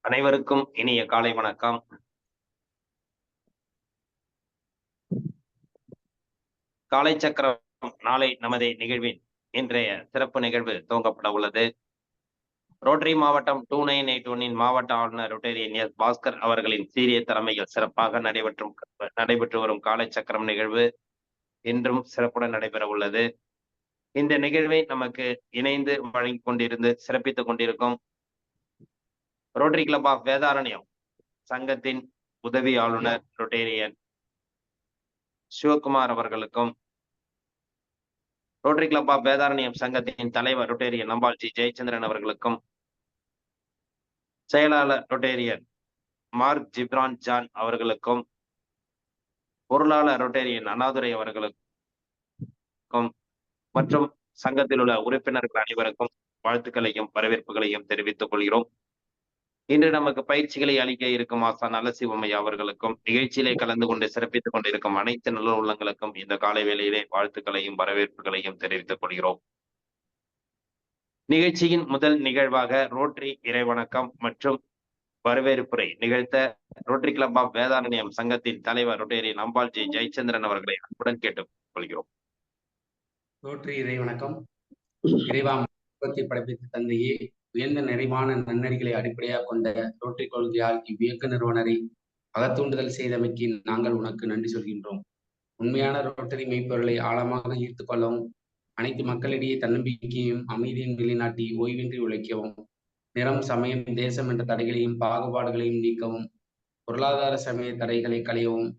அனைவருக்கும் இனிய காலை வணக்கம். காலை சக்கரம் நாளை நமது நிகழ்வின் இன்றைய சிறப்பு நிகழ்வு துவங்கப்பட உள்ளது. ரோட்டரி மாவட்டம் 2981 மாவட்ட ஆளுநர் ரொட்டேரியன் எஸ் பாஸ்கர் அவர்களின் சீரிய தலைமையில் சிறப்பாக நடைபெற்று வரும் காலை சக்கரம் நிகழ்வு இன்றும் சிறப்புடன் நடைபெற உள்ளது. இந்த நிகழ்வை நமக்கு இணைந்து வழங்கிக் கொண்டிருந்து சிறப்பித்துக் கொண்டிருக்கும் ரோட்டரி கிளப் ஆஃப் வேதாரண்யம் சங்கத்தின் உதவி ஆளுநர் ரொட்டேரியன் சிவகுமார் அவர்களுக்கும், ரோட்டரி கிளப் ஆஃப் வேதாரண்யம் சங்கத்தின் தலைவர் ரொட்டேரியன் நம்பால் ஜெயச்சந்திரன் அவர்களுக்கும், செயலாளர் ரொட்டேரியன் மார்க் ஜிப்ரான் ஜான் அவர்களுக்கும், பொருளாளர் ரொட்டேரியன் அண்ணாதுரை அவர்களுக்கும் மற்றும் சங்கத்தில் உள்ள உறுப்பினர்கள் அனைவருக்கும் வாழ்த்துக்களையும் வரவேற்புகளையும் தெரிவித்துக் கொள்கிறோம். இன்று நமக்கு பயிற்சிகளை அளிக்க இருக்கும் ஆசான் நல்லசிவமையா அவர்களுக்கும், நிகழ்ச்சியிலே கலந்து கொண்டு சிறப்பித்துக் கொண்டிருக்கும் அனைத்து நல்ல உள்ளங்களுக்கும் இந்த காலை வேளையிலே வாழ்த்துக்களையும் வரவேற்புகளையும் தெரிவித்துக் கொள்கிறோம். நிகழ்ச்சியின் முதல் நிகழ்வாக ரோட்டரி இறைவணக்கம் மற்றும் வரவேற்புரை நிகழ்த்த ரோட்டரி கிளப் ஆஃப் வேதாரண்யம் சங்கத்தின் தலைவர் ரொட்டேரியன் நம்பால் ஜெயச்சந்திரன் அவர்களை அன்புடன் கேட்டுக் கொள்கிறோம். ரோட்டரி இறைவணக்கம். இறைவா படைப்பித்த தந்தையே, உயர்ந்த நிறைவான நன்னறிகளை அடிப்படையாக கொண்ட ரோட்டரி கொள்கையால் இவ்வியக்க நிறுவனரை அகத்தூண்டுதல் செய்தமைக்கு நாங்கள் உனக்கு நன்றி சொல்கின்றோம். உண்மையான ரோட்டரி மெய்ப்பொருளை ஆழமாக ஈர்த்து கொள்ளவும், அனைத்து மக்களிடையே தன்னம்பிக்கையும் அமைதியும் நிலைநாட்டி ஓய்வின்றி உழைக்கவும், நிறம், சமயம், தேசம் என்ற தடைகளையும் பாகுபாடுகளையும் நீக்கவும், பொருளாதார சமய தடைகளை களையவும்,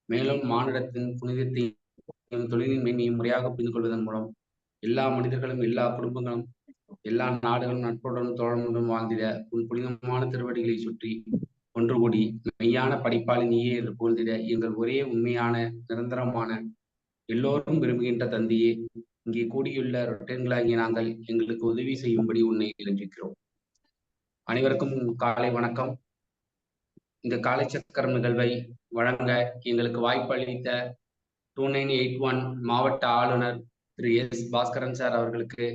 மேலும் மானிடத்தின் புனிதத்தையும் தொழிலின் மேன்மையும் முறையாக புரிந்து கொள்வதன் மூலம் எல்லா மனிதர்களும், எல்லா குடும்பங்களும், எல்லா நாடுகளும் நட்புடன் தோழனுடன் வாழ்ந்திட உன் புனிதமான திருவடிகளை சுற்றி ஒன்று கூடி மெய்யான படிப்பாளி நீயே என்று புகழ்ந்திட எங்கள் ஒரே உண்மையான நிரந்தரமான எல்லோரும் விரும்புகின்ற தந்தையே, இங்கே கூடியுள்ள ரொட்டேன்களாகிய நாங்கள் எங்களுக்கு உதவி செய்யும்படி உன்னை இழந்திருக்கிறோம். அனைவருக்கும் காலை வணக்கம். இந்த காலை சக்கரம் நிகழ்வை வழங்க எங்களுக்கு வாய்ப்பு அளித்த 2981 மாவட்ட ஆளுநர் திரு எஸ் பாஸ்கரன் சார் அவர்களுக்கு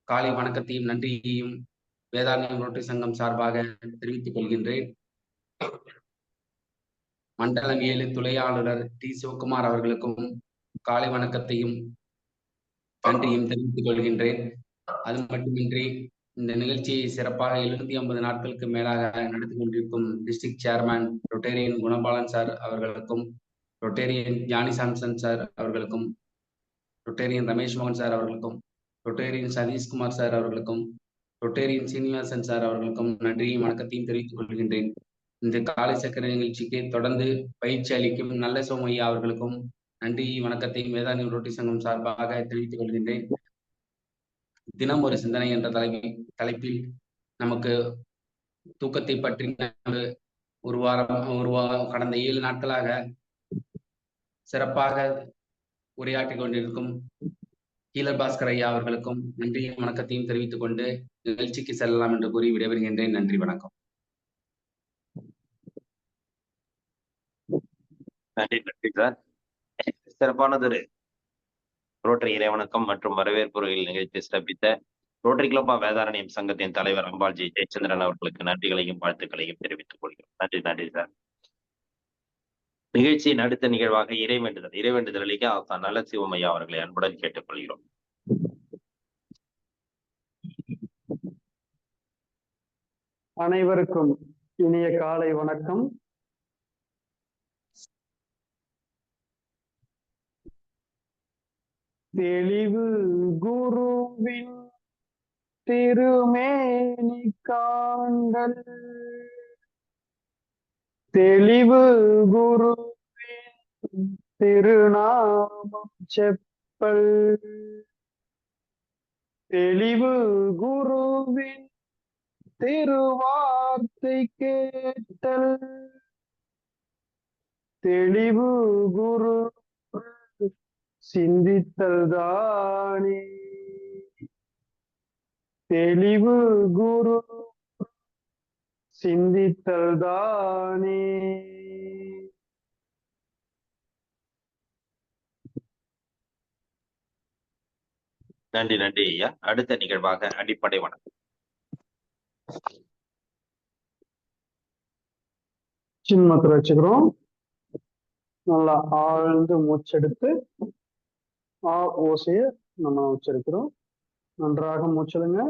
காலை வணக்கத்தையும் நன்றியையும் வேதாரண்யம் ரோட்டரி சங்கம் சார்பாக தெரிவித்துக் கொள்கின்றேன். மண்டலம் 7 துணை ஆளுநர் டி சிவகுமார் அவர்களுக்கும் காலை வணக்கத்தையும் நன்றியும் தெரிவித்துக் கொள்கின்றேன். அது மட்டுமின்றி இந்த நிகழ்ச்சியை சிறப்பாக 750 நாட்களுக்கு மேலாக நடத்தி கொண்டிருக்கும் district chairman Rotarian Gunabalan sir அவர்களுக்கும், ரொட்டேரியன் ஜானி சாம்சன் சார் அவர்களுக்கும், ரொட்டேரியன் ரமேஷ் மோகன் சார் அவர்களுக்கும், ரொட்டேரியன் சதீஷ்குமார் சார் அவர்களுக்கும், ரொட்டேரியன் சீனிவாசன் சார் அவர்களுக்கும் நன்றியும் வணக்கத்தையும் தெரிவித்துக் கொள்கின்றேன். இந்த காலை சக்கர நிகழ்ச்சிக்கு தொடர்ந்து பயிற்சி அளிக்கும் நல்ல சோமையா அவர்களுக்கும் நன்றி வணக்கத்தையும் வேதாரண்யம் ரோட்டரி சங்கம் சார்பாக தெரிவித்துக் கொள்கின்றேன். தினம் ஒரு சிந்தனை என்ற தலைப்பில் நமக்கு தூக்கத்தை பற்றி கடந்த 7 நாட்களாக சிறப்பாக உரையாற்றிக் கொண்டிருக்கும் ஹீலர் பாஸ்கர் ஐயா அவர்களுக்கும் நன்றியும் வணக்கத்தையும் தெரிவித்துக் கொண்டு நிகழ்ச்சிக்கு செல்லலாம் என்று கூறி விடைபெறுகின்றேன். நன்றி, வணக்கம். நன்றி சார். சிறப்பானதொரு ரோட்டரி இறைவணக்கம் மற்றும் வரவேற்புரையில் நிகழ்ச்சி சிறப்பித்த ரோட்டரி கிளப் ஆஃப் வேதாரண்யம் சங்கத்தின் தலைவர் நம்பால் ஜெயச்சந்திரன் அவர்களுக்கு நன்றிகளையும் வாழ்த்துக்களையும் தெரிவித்துக் கொள்கிறோம். நன்றி சார். நிகழ்ச்சியின் அடுத்த நிகழ்வாக இறைவேண்டுதல் அளிக்க ஆசான் நல்ல சிவமையா அவர்களை அன்புடன் கேட்டுக் கொள்கிறோம். அனைவருக்கும் இனிய காலை வணக்கம். தெளிவு குருவின் திருமேனி காண்டல், தெளிவு குருவின் திருநாமம் செப்பல், தெளிவு குருவின் திருவார்த்தை கேட்டல், தெளிவு குரு சிந்தித்தல் தானே, தெளிவு குரு சிந்தித்தல் தானே. நன்றி ஐயா. அடுத்த நிகழ்வாக அடிப்படை வணக்கம். சின் மாத்திரை வச்சுக்கிறோம். நல்லா ஆழ்ந்து மூச்செடுத்து ஆ ஓசைய நம்ம உச்சரிக்கிறோம். நன்றாக மூச்செடுங்க.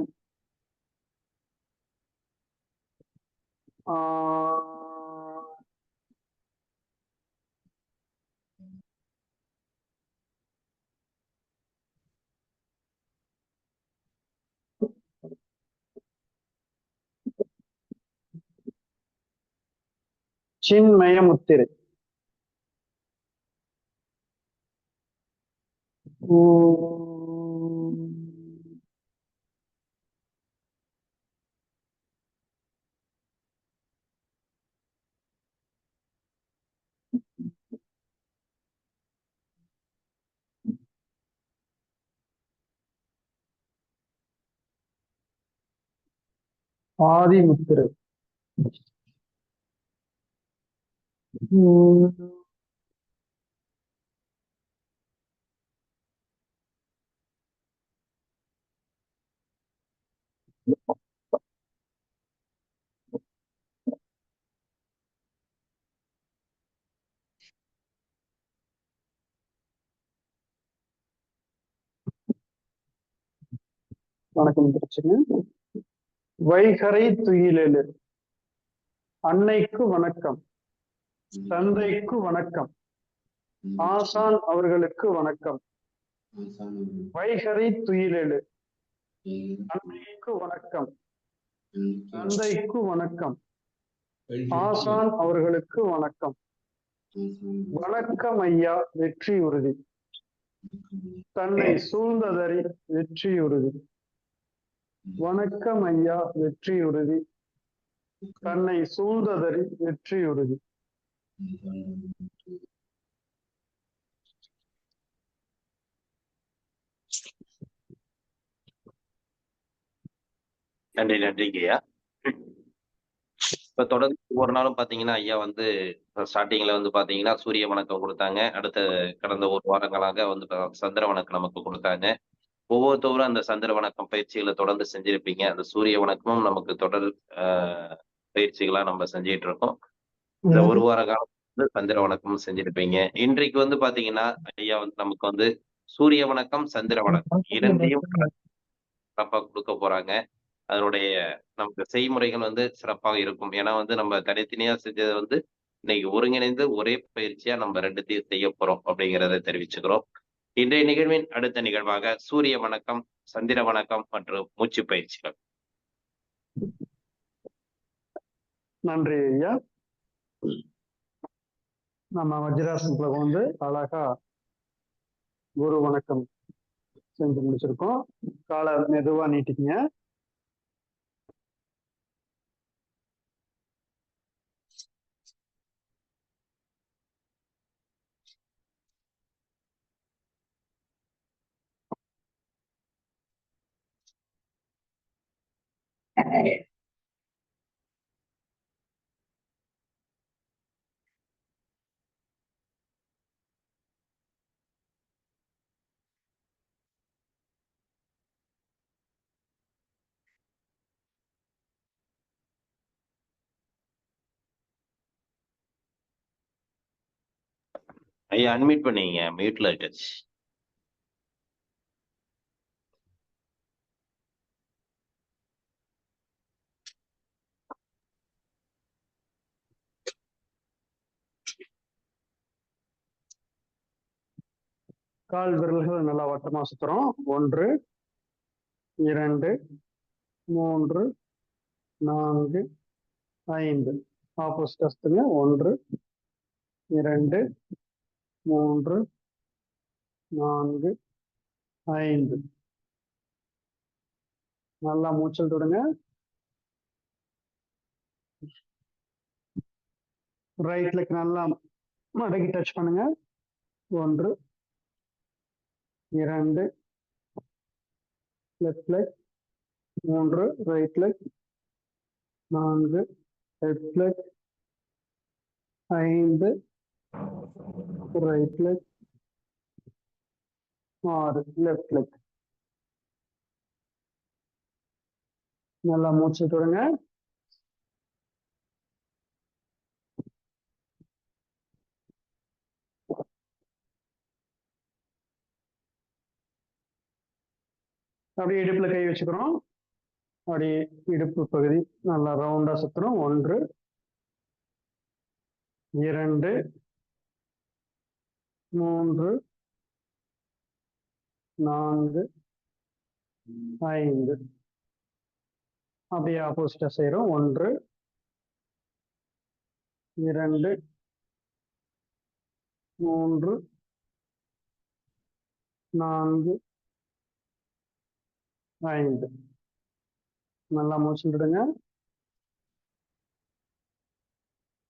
ஆ சின்மய முத்திரை. ஆதி முத்திரை. வணக்கம் திருச்சிங்க. வைகரை துயிலெழு. அன்னைக்கு வணக்கம், தந்தைக்கு வணக்கம், ஆசான் அவர்களுக்கு வணக்கம். வைகரை துயிலெழு. அன்னைக்கு வணக்கம், தந்தைக்கு வணக்கம், ஆசான் அவர்களுக்கு வணக்கம். வணக்கம் ஐயா, வெற்றி உறுதி. தன்னை சூழ்ந்ததறி வெற்றி உறுதி. வணக்கம் ஐயா, வெற்றி உறுதி. தன்னை சூழ்ந்ததறி வெற்றி உறுதி. நன்றி நன்றிங்க ஐயா. இப்ப தொடர்ந்து ஒவ்வொரு நாளும் பாத்தீங்கன்னா ஐயா வந்து ஸ்டார்டிங்ல வந்து பாத்தீங்கன்னா சூரிய வணக்கம் கொடுத்தாங்க. அடுத்த கடந்த ஒரு வாரங்களாக வந்து சந்திர வணக்கம் நமக்கு கொடுத்தாங்க. ஒவ்வொருத்தவரும் அந்த சந்திர வணக்கம் பயிற்சிகளை தொடர்ந்து செஞ்சிருப்பீங்க. அந்த சூரிய வணக்கமும் நமக்கு தொடர் பயிற்சிகளா நம்ம செஞ்சுட்டு இருக்கோம். இந்த ஒரு வார காலம் வந்து சந்திர வணக்கமும் செஞ்சிருப்பீங்க. இன்றைக்கு வந்து பாத்தீங்கன்னா ஐயா வந்து நமக்கு வந்து சூரிய வணக்கம், சந்திர வணக்கம் இரண்டையும் சிறப்பா கொடுக்க போறாங்க. அதனுடைய நமக்கு செய்முறைகள் வந்து சிறப்பாக இருக்கும். ஏன்னா வந்து நம்ம தனித்தனியா செஞ்சதை வந்து இன்னைக்கு ஒருங்கிணைந்து ஒரே பயிற்சியா நம்ம ரெண்டுத்தையும் செய்ய போறோம் அப்படிங்கிறத தெரிவிச்சுக்கிறோம். இன்றைய நிகழ்வின் அடுத்த நிகழ்வாக சூரிய வணக்கம், சந்திர வணக்கம் மற்றும் மூச்சு பயிற்சிகள். நன்றி ஐயா. நம்ம வஜ்ராசனத்துல வந்து அழகா குரு வணக்கம் செஞ்சு முடிச்சிருக்கோம். காலை மெதுவா நீட்டிக்கங்க. ஐயா அன்மியூட் பண்ணீங்க, மியூட்ல இருந்துச்சு. கால் விரல்கள் நல்லா வட்டமா சுத்துறோம். 1 2 3 4 5. ஆப்போசிட் சுத்துங்க. 1 2 3 4 5. நல்லா மூச்சல் தொடுங்க. ரைட் லெக் நல்லா மடக்கி டச் பண்ணுங்க. 1 2 left leg, 3 right leg, 4 left leg, 5 right leg, 6 left leg. நல்லா மூச்சு தொடுங்க. அப்படியே இடுப்புல கை வச்சுக்கிறோம். அப்படியே இடுப்பு பகுதி நல்லா ரவுண்டா சுத்துறோம். 1 2 3 4 5 அப்படியே ஆப்போசிட்டா செய்யறோம். 1 2 3 4 5 நல்லா மூச்சு விடுங்க.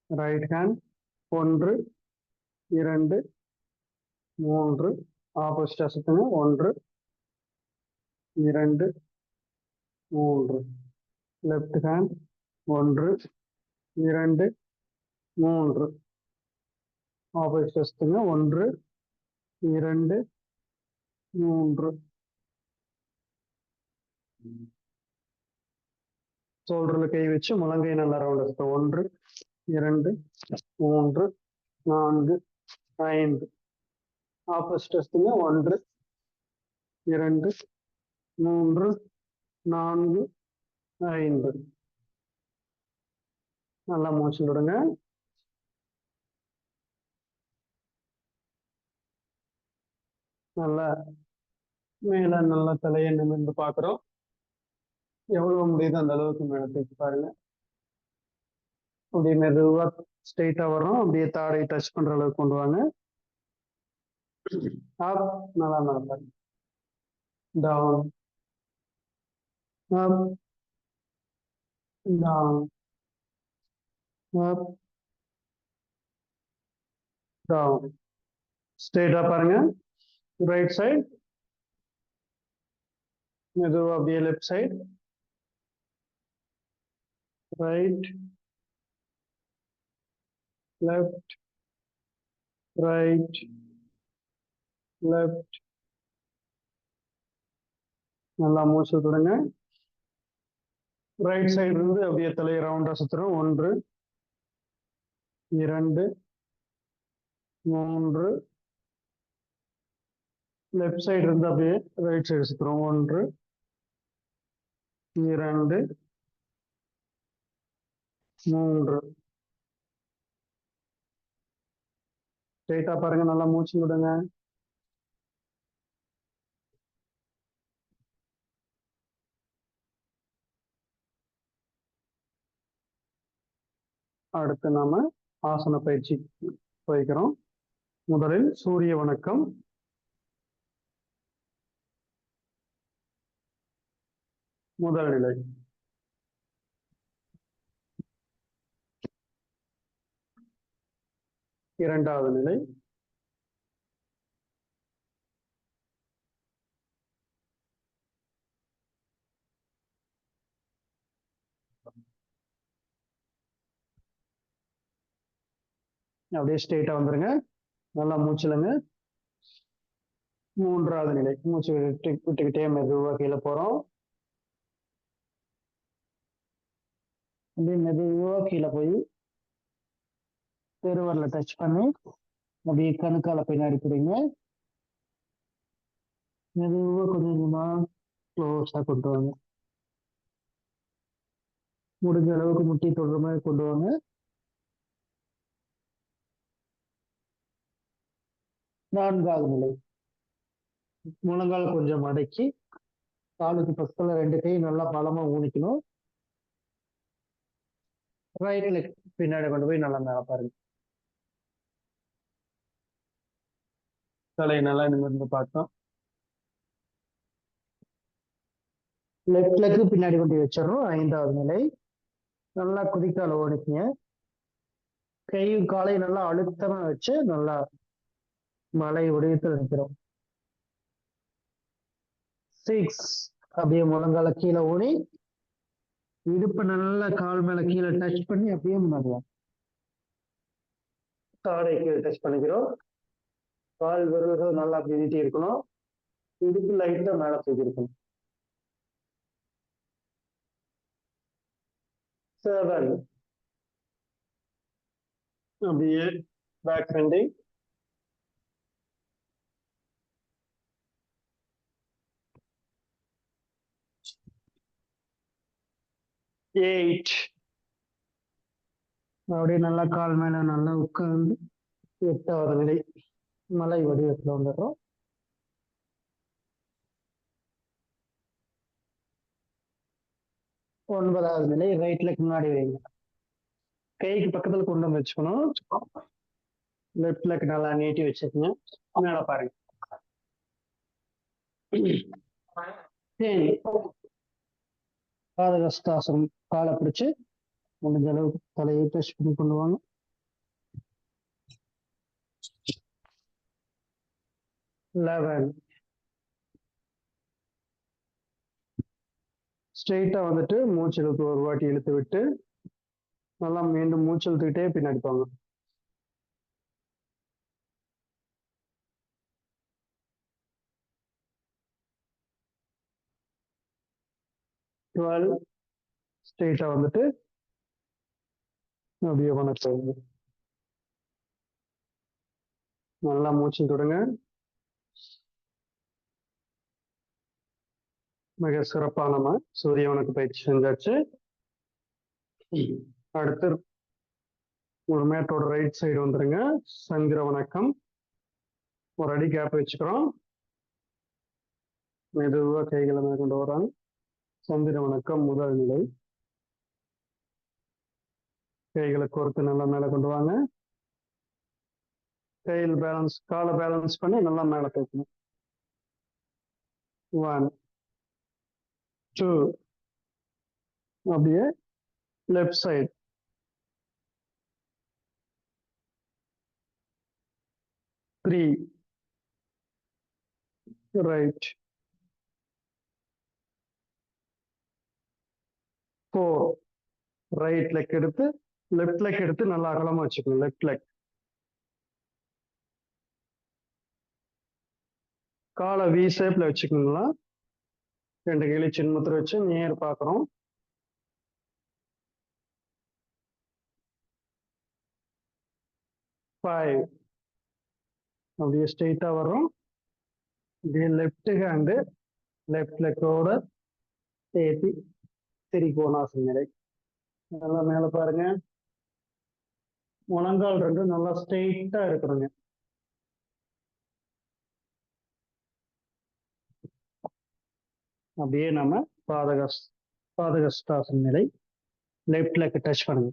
ரைட் ஹேண்ட் 1 2 3 ஆப்போசிட்டா சுத்துங்க. 1 2 3 லெஃப்ட் ஹேண்ட் 1 2 3 ஆப்போசிட்டா சுத்துங்க. 1 2 3 ஷோல்டர்ல கை வச்சு முழங்கை நல்லா ரவுண்ட் சுத்தும். 1 2 3 4 5 ஆப்போசிட்டா சுத்துங்க. 1 2 3 4 5 நல்லா மூச்சு விடுங்க. நல்லா மேல நல்லா தலையை நிமிர்ந்து பாக்குறோம். எவ்வளவு முடியுதோ அந்த அளவுக்கு மேல தூக்கி பாருங்க. அப்படியே மெதுவா ஸ்ட்ரெயிட்டா வரும். அப்படியே தாடை டச் பண்ற அளவுக்கு கொண்டு வாங்க. அப் நல்லா மேல பாருங்க. Down up down up down. ஸ்ட்ரெயிட்டா பாருங்க. ரைட் சைடு மெதுவா அப்படியே left side right left right left. நல்லா மூச்சு விடுங்க. ரைட் சைடு இருந்து அப்படியே தலையை ரவுண்டா சுத்துறோம். 1 2 3 லெஃப்ட் சைடு இருந்து அப்படியே ரைட் சைடு சுத்துறோம். 1 2 3 ஸ்ட்ரெயிட்டா பாருங்க. நல்லா மூச்சு விடுங்க. அடுத்து நாம ஆசன பயிற்சி வைக்கிறோம். முதலில் சூரிய வணக்கம். முதல் நிலை. இரண்டாவது நிலை. அப்படியே ஸ்ட்ரெயிட்டா வந்துருங்க. நல்லா மூச்சுலங்க. மூன்றாவது நிலை. மூச்சு விட்டுக்கிட்டே மெதுவா கீழே போறோம். அப்படியே மெதுவா கீழே போய் பெருவரில் டச் பண்ணி அப்படியே கணுக்கால பின்னாடி பிடிங்க. மெதுவா கொஞ்சம் கொஞ்சமா க்ளோஸா கொண்டு வாங்க. முடிஞ்ச அளவுக்கு முட்டி தொடுற மாதிரி கொண்டு வாங்க. நான்காவது நிலை. முழங்கால் கொஞ்சம் மடக்கி காலுக்கு பக்கத்துல 2 கை நல்லா பலமா ஊனிக்கணும். ரைட் லெக் பின்னாடி கொண்டு போய் நல்லா மேல பாருங்க. தலையை நல்லா நிமிர்ந்து பார்த்தோம். லெஃப்ட் லெக் பின்னாடி கொண்டு வச்சிடறோம். 5வது நிலை. நல்லா குதிக்கால ஓடிக்குங்க. கையும் காலையும் நல்லா அழுத்தமா வச்சு நல்லா மலை உடையத்தில் நிற்கிறோம். 6 அப்படியே முழங்கால கீழே ஓடி இடுப்பு நல்லா கால் மேல கீழே டச் பண்ணி அப்படியே முன்னாடி தாடை கீழே டச் பண்ணிக்கிறோம். கால் விரல்கள் நல்லா அப்படி நீட்டி இருக்கணும். இடுப்பு லைட்டா மேல தூக்கி இருக்கணும். 7 அப்படியே பேக் பெண்டிங். 8. அப்படியே நல்லா கால் மேல நல்லா உட்கார்ந்து 8வது நிலை மலை வடிவத்துல வந்துடுறோம். ஒன்பதாவது நிலை ரைட் லெக் முன்னாடி வைங்க. கைக்கு பக்கத்துல கொண்டு வந்து வச்சுக்கணும். லெஃப்ட் லெக் நல்லா நீட்டி வச்சுக்கோங்க. மேல பாருங்க. பாதகஸ்தாசனம் காலை பிடிச்சு முடிஞ்ச அளவுக்கு தலையை டச் பண்ணி கொண்டு வாங்க. 11. ஸ்ட்ரெயிட்டா வந்துட்டு மூச்சு இழுத்து ஒரு வாட்டி இழுத்து விட்டு நல்லா மீண்டும் மூச்சு இழுத்துக்கிட்டே பின்னாடி போங்க. 12. ஸ்ட்ரெயிட்டா வந்துட்டு அப்படியே வணக்கம். நல்லா மூச்சு விடுங்க. மிக சிறப்பா நம்ம சூரிய வணக்க பயிற்சி செஞ்சாச்சு. அடுத்து ஒரு மேட்டோட ரைட் சைடு வந்துருங்க. சந்திர வணக்கம். ஒரு அடி கேப் வச்சுக்கிறோம். மெதுவா கைகளை மேல கொண்டு வராங்க. சந்திர வணக்கம் முதல் நிலை. கைகளை கோர்த்து நல்லா மேல கொண்டு வாங்க. கையில் பேலன்ஸ், காலை பேலன்ஸ் பண்ணி நல்லா மேல தூக்கணும். 1, 2. அப்படியே left side. 3. Right. 4. Right leg எடுத்து லெஃப்ட் லெக் எடுத்து நல்லா அகலமா வச்சுக்கணும். Left leg. காலை வி ஷேப்ல வச்சுக்கணுங்களா. 2 கையில சின்முத்திரை வச்சு நேர் பார்க்குறோம். 5. அப்படியே ஸ்ட்ரெயிட்டா வர்றோம். அப்படியே லெஃப்ட் ஹேண்டு லெஃப்ட் லெக்கோட சேர்த்து திரிகோணாசன நிலை. நல்லா மேல பாருங்க. முழங்கால் 2 நல்லா ஸ்ட்ரெயிட்டா இருக்கணுங்க. அப்படியே நம்ம பாதகஸ்தாசன நிலை. லெஃப்ட் லெக் டச் பண்ணுங்க.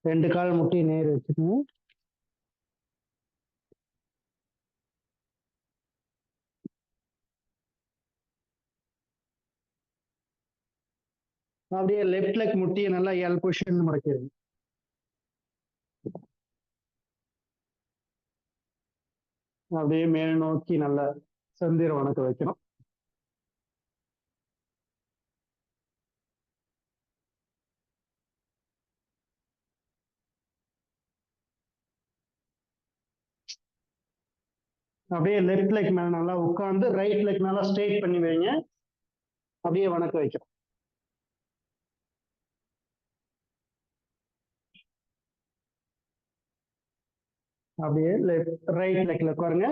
2 கால் முட்டி நேர் வச்சுக்கணும். அப்படியே லெஃப்ட் லெக் முட்டியை நல்லா எல் பொசிஷன் மடக்கிடுங்க. அப்படியே மேல் நோக்கி நல்லா சந்திர வணக்கம் வைக்கணும். அப்படியே லெஃப்ட் லெக் மேல நல்லா உட்கார்ந்து ரைட் லெக் நல்லா ஸ்ட்ரெயிட் பண்ணி வைங்க. அப்படியே வணக்கம் வைக்கணும். அப்படியே ரைட் லெக்ல உட்காருங்க.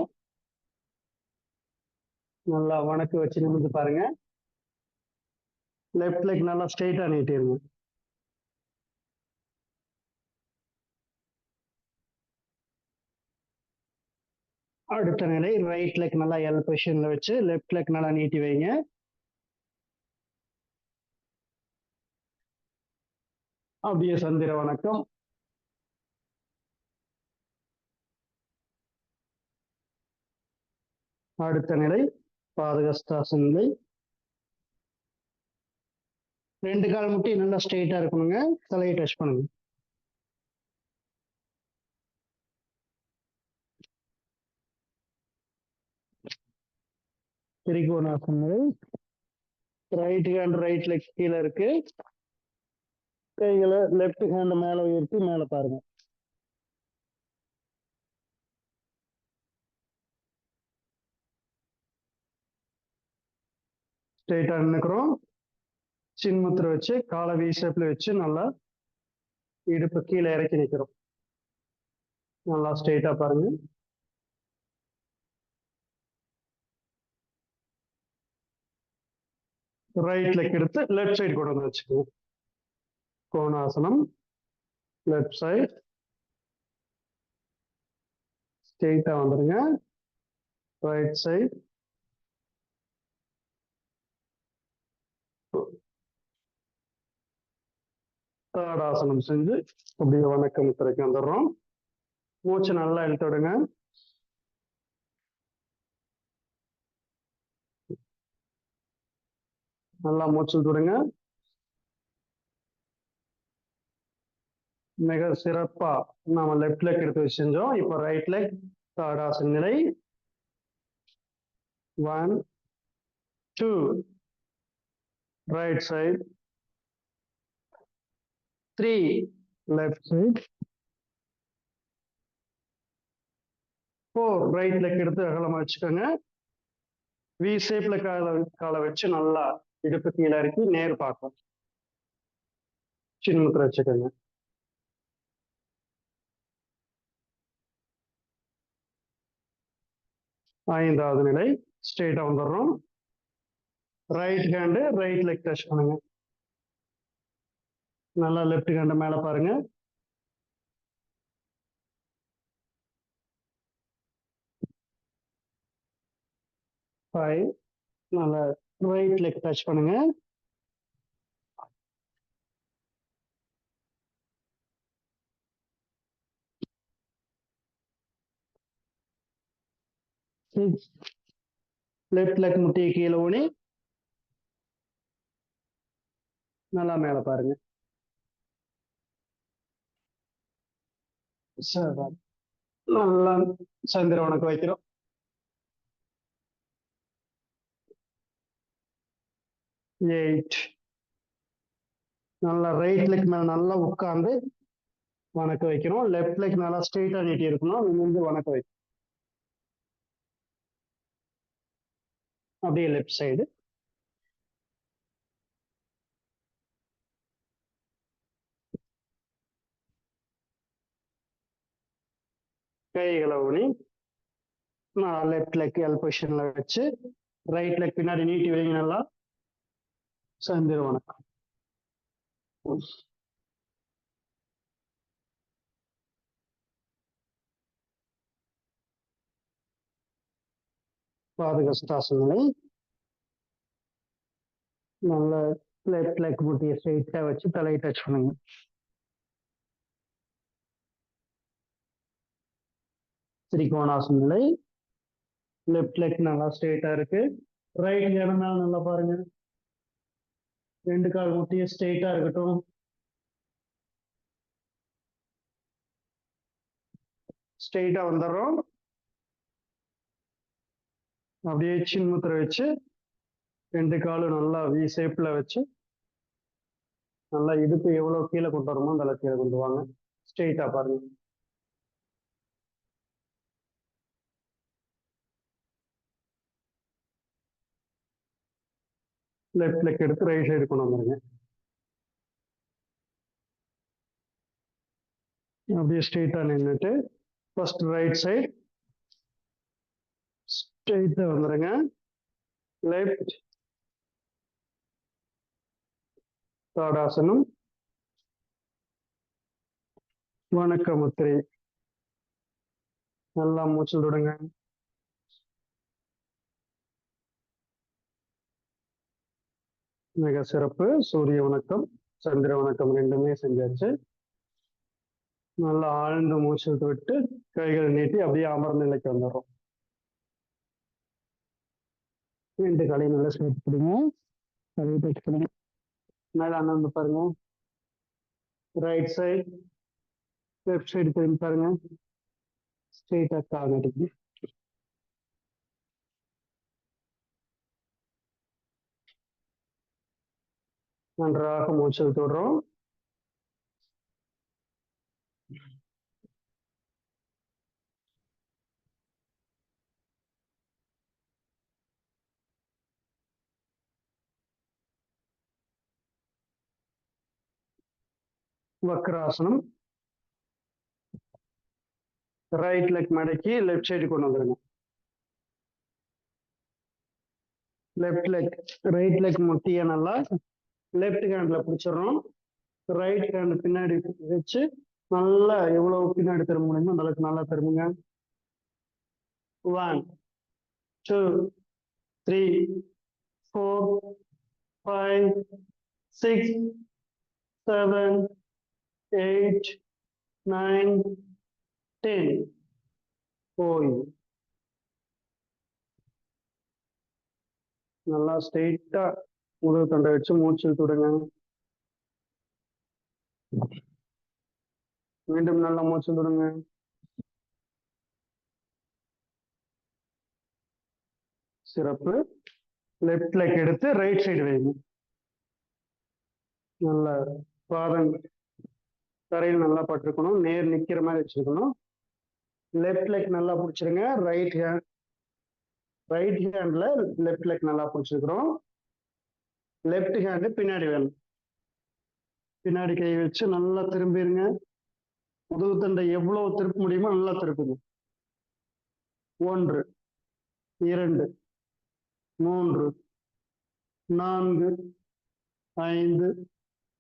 நல்லா வணக்கம் வச்சு நிமிர்ந்து பாருங்க. லெஃப்ட் லெக் நல்லா ஸ்ட்ரெயிட்டா நீட்டிருங்க. அடுத்த நிலை ரைட் லெக் நல்லா எல் பொசிஷன்ல வச்சு லெஃப்ட் லெக் நல்லா நீட்டி வைங்க. அப்படியே சந்திர வணக்கம். அடுத்த நிலை பாதகஸ்தாசன நிலை. 2 கால் முட்டி நல்லா ஸ்ட்ரெயிட்டா இருக்கணுங்க. தலையை டச் பண்ணுங்க. திரிகோணாசன நிலை. ரைட் ஹேண்ட் ரைட் லெக் கீழே இருக்கு. கைகளை லெஃப்ட் ஹேண்ட் மேல உயர்த்தி மேல பாருங்க. ஸ்ட்ரெயிட்டா நின்னுக்கிறோம். சின்முத்திரை வச்சு காலை வி ஷேப்ல வச்சு நல்லா இடுப்பு கீழே இறக்கி நிற்கிறோம். நல்லா ஸ்ட்ரெயிட்டா பாருங்க. ரைட் லெக் எடுத்து லெஃப்ட் சைடு கொண்டு வந்து வச்சுக்கோங்க. கோணாசனம். லெஃப்ட் சைட் ஸ்ட்ரெயிட்டா வந்துருங்க. ரைட் சைட் தாடாசனம் செஞ்சு அப்படியே வணக்க முத்திரைக்கு வந்துடுறோம். மூச்சு நல்லா இழுத்து விடுங்க. நல்லா மூச்சு இழுத்து விடுங்க. மிக சிறப்பா நாம லெஃப்ட் லெக் எடுத்து வச்சு செஞ்சோம். இப்போ ரைட் லெக் தாடாசன நிலை. 1 2 right side 3 left side 4 right leg எடுத்து அகலமா வச்சுக்கோங்க. வி ஷேப்ல காலை வச்சு நல்லா இடுப்பு கீழே இறக்கி நேர் பார்க்கும். சின்முத்திரை வச்சுக்கோங்க. ஐந்தாவது நிலை ஸ்ட்ரெயிட்டா வந்துடுறோம். Right hand right leg touch பண்ணுங்க. நல்லா லெஃப்ட் ஹேண்டை மேல பாருங்க. ஃபைவ் நல்லா ரைட் லெக் டச் பண்ணுங்க. 6 லெஃப்ட் லெக் முட்டியை கீழே ஊனி நல்லா மேல பாருங்க. 7 நல்லா சந்திர வணக்கம் வைக்கிறோம். 8 நல்லா ரைட் லெக் மேல நல்லா உட்கார்ந்து வணக்க வைக்கிறோம். லெஃப்ட் லெக் நல்லா ஸ்ட்ரெயிட்டா நீட்டி இருக்கணும். நிமிர்ந்து வணக்க வைக்கணும். அப்படியே லெஃப்ட் சைடு கைகளை ஊனி லெஃப்ட் லெக் எல் பொசிஷன்ல வச்சு ரைட் லெக் பின்னாடி நீட்டி வைங்க. நல்லா சந்திர வணக்கம். பாதகஸ்தாசன நிலை. நல்ல லெஃப்ட் லெக் முட்டியை ஸ்ட்ரெயிட்டா வச்சு தலையை டச் பண்ணுங்க. திரிகோணாசன நிலை. லெஃப்ட் லெக் நல்லா ஸ்ட்ரெயிட்டா இருக்கு. ரைட் ஹேண்ட் மேல நல்லா பாருங்க. 2 கால் முட்டியை ஸ்ட்ரெயிட்டா இருக்கட்டும். ஸ்ட்ரெயிட்டா வந்துடுறோம். அப்படியே சின்முத்திரை வச்சு 2 காலும் நல்லா வி ஷேப்ல வச்சு நல்லா இடுப்பு எவ்வளவு கீழே கொண்டு வரணுமோ அந்த அளவுக்கு கீழே கொண்டு வாங்க. ஸ்ட்ரெயிட்டா பாருங்க. லெஃப்ட் லெக் எடுத்து ரைட் சைடு கொண்டு வந்துருங்க. அப்படியே ஸ்ட்ரெயிட்டா நின்றுட்டு ஃபர்ஸ்ட் ரைட் சைடு ஸ்ட்ரெயிட்டா வந்துருங்க. லெஃப்ட் தாடாசனம் வணக்க முத்திரை. நல்லா மூச்சு விடுங்க. மிக சிறப்பு. சூரிய வணக்கம் சந்திர வணக்கம் ரெண்டுமே செஞ்சாச்சு. நல்லா ஆழ்ந்து மூச்சு விட்டு கைகள் நீட்டி அப்படியே அமர்ந்த நிலைக்கு வந்துடுறோம். 2 காலையும் நல்லா ஸ்ட்ரெச் பண்ணுங்க. தலையை டச் பண்ணுங்க. மேல அண்ணாந்து பாருங்க. ரைட் சைடு லெஃப்ட் சைடு திரும்பி பாருங்க. ஸ்ட்ரெயிட்டா கால் நட்டுங்க. நன்றாக மூச்சு விட்டு விடுறோம். வக்ராசனம். ரைட் லெக் மடக்கி லெஃப்ட் சைடு கொண்டு வந்துருங்க. லெஃப்ட் லெக் ரைட் லெக் முட்டியை நல்லா லெஃப்ட் ஹேண்ட்ல பிடிச்சிடறோம். ரைட் ஹேண்ட் பின்னாடி வச்சு நல்லா எவ்வளவு பின்னாடி திரும்ப முடியுமோ அந்த அளவுக்கு நல்லா திரும்புங்க. 1 2 3 4 5 6 7 8 9 10. ஓய்வு. நல்லா ஸ்ட்ரெயிட்டா முதுகு தண்டை வச்சு மூச்சு இழுத்துடுங்க. மீண்டும் நல்லா மூச்சு இழுத்துடுங்க. சிறப்பு. லெஃப்ட் லெக் எடுத்து ரைட் சைடு வைங்க. நல்லா பாதம் தரையில் நல்லா பட்டிருக்கணும். நேர் நிக்கிற மாதிரி வச்சிருக்கணும். லெஃப்ட் லெக் நல்லா பிடிச்சிருங்க. ரைட் ஹேண்ட்ல லெஃப்ட் லெக் நல்லா பிடிச்சிருக்கிறோம். லெஃப்ட் ஹேண்டு பின்னாடி வேணும். பின்னாடி கை வச்சு நல்லா திரும்பிடுங்க. முதுகு தண்டை எவ்வளவு திருப்ப முடியுமோ நல்லா திருப்புங்க. 1 2 3 4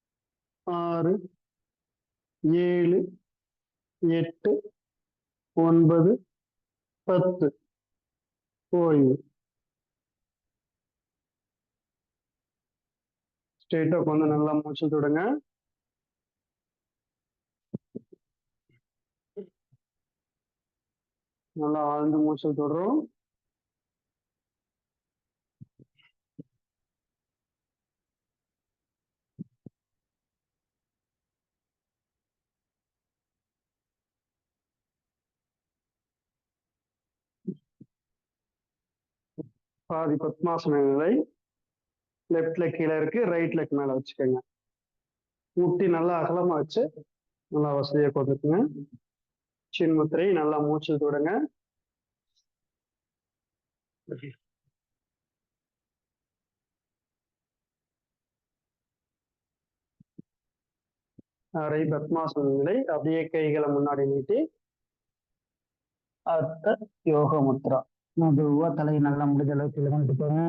5 6 7 8 9 10. ஓய்வு. ஸ்ட்ரெயிட்டா உட்காந்து நல்லா மூச்சு விடுங்க. நல்லா ஆழ்ந்து மூச்சு விடுறோம். பாதி பத்மாசன நிலை. லெஃப்ட் லெக் கீழே இருக்கு, ரைட் லெக் மேல வச்சுக்கோங்க. முட்டி நல்லா அகலமா வச்சு நல்லா வசதியை கொடுத்துக்குங்க. சின்முத்திரை நல்லா மூச்சு விடுங்க. அரை பத்மாசன நிலை. அப்படியே கைகளை முன்னாடி நீட்டி அர்த்த யோக முத்ரா. மெதுவா தலையை நல்லா முடிஞ்ச அளவுக்கு கொண்டு போங்க.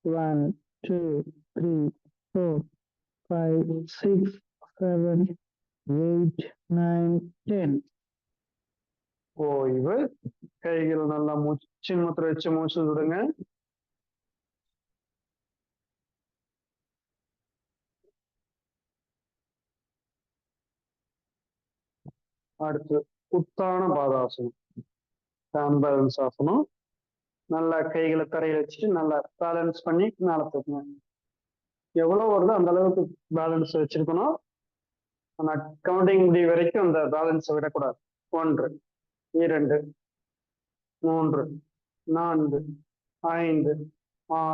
1 2 3 4 5 6 7 8 9 10. ஓய்வு. கைகள் நல்லா மூச்சு முத்திரை வச்சு மூச்சு விடுங்க. அடுத்து உத்தான பாதாசனம், பேலன்ஸ் ஆசனம். நல்லா கைகளை தரையில வச்சுட்டு நல்லா பேலன்ஸ் பண்ணி மேல தூக்குங்க. எவ்வளவு வருதோ அந்த அளவுக்கு பேலன்ஸ் வச்சிருக்கணும். ஆனா கவுண்டிங் முடி வரைக்கும் அந்த பேலன்ஸை விடக்கூடாது. 1 2 3 4 5 6 7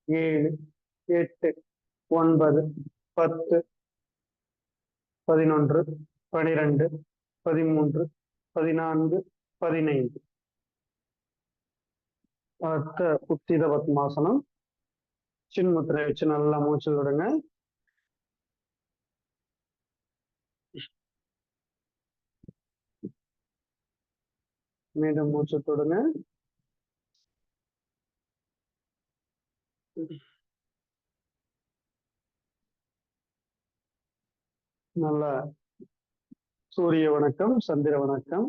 8 9 10 11 12 13 14 15. அடுத்த உத்தித பத்மாசனம். சின்முத்திரை வச்சு நல்லா மூச்சு விடுங்க. மீண்டும் மூச்சு தொடுங்க. நல்லா சூரிய வணக்கம், சந்திர வணக்கம்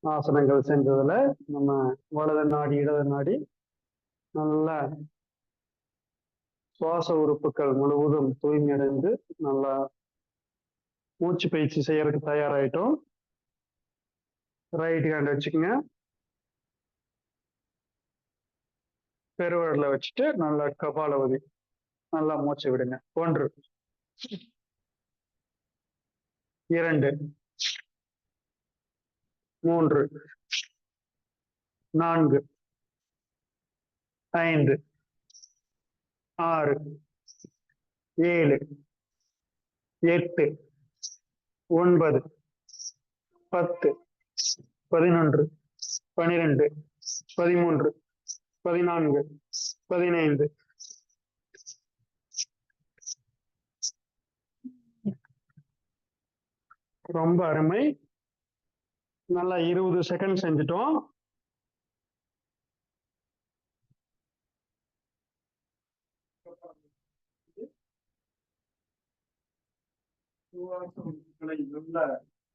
ஆசனங்கள் செஞ்சதுல நம்ம வலது நாடி இடது நாடி நல்லா சுவாச உறுப்புகள் முழுவதும் தூய்மையடைந்து நல்லா மூச்சு பயிற்சி செய்யறதுக்கு தயாராயிட்டோம். ரைட் ஹேண்ட் வச்சுக்கோங்க. பெருவரல வச்சுட்டு நல்லா கபாலவதி நல்லா மூச்சு விடுங்க. 1 2 3 4 5 6 7 8 9 10 11 12 13 14 15. ரொம்ப அருமை. நல்லா 20 செகண்ட் செஞ்சுட்டோம். சுவாசங்களை நல்ல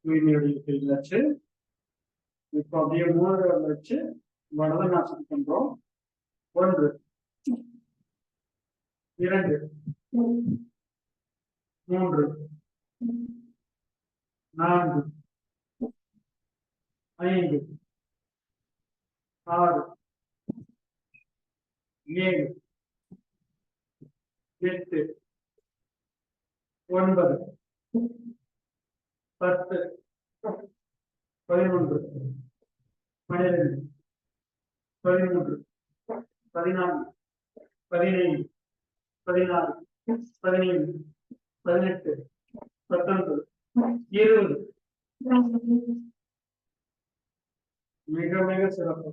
தூய்மையுடைய செய்தாச்சு. இப்ப அப்படியே மூணு வச்சு வலது நாசிக்கு பண்றோம். 1 2 3 4 5 6 7 8 9 10 11 12 13 14 15 16 17 18 19 20 மிக மிக சிறப்பு.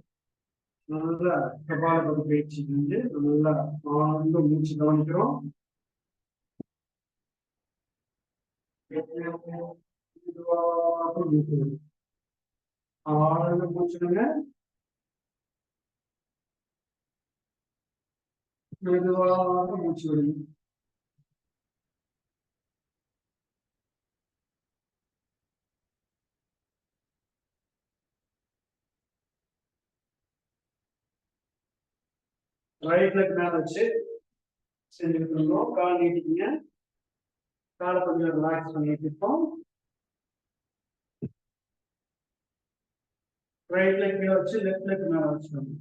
நல்ல கபாலபதி பயிற்சி செஞ்சு நல்லா ஆழ்ந்த மூச்சு கவனிக்கிறோம். ஆழ்ந்த மூச்சுடுங்க. மெதுவாக மூச்சு விடுங்க. ரைட் லெக் மேல வச்சு செஞ்சுட்டு இருந்தோம். கால் நீட்டிங்க. காலை கொஞ்சம் ரிலாக்ஸ் பண்ணிட்டு இருக்கோம். ரைட் லெக் கீழே வச்சு லெஃப்ட் லெக் மேல வச்சுக்கணும்.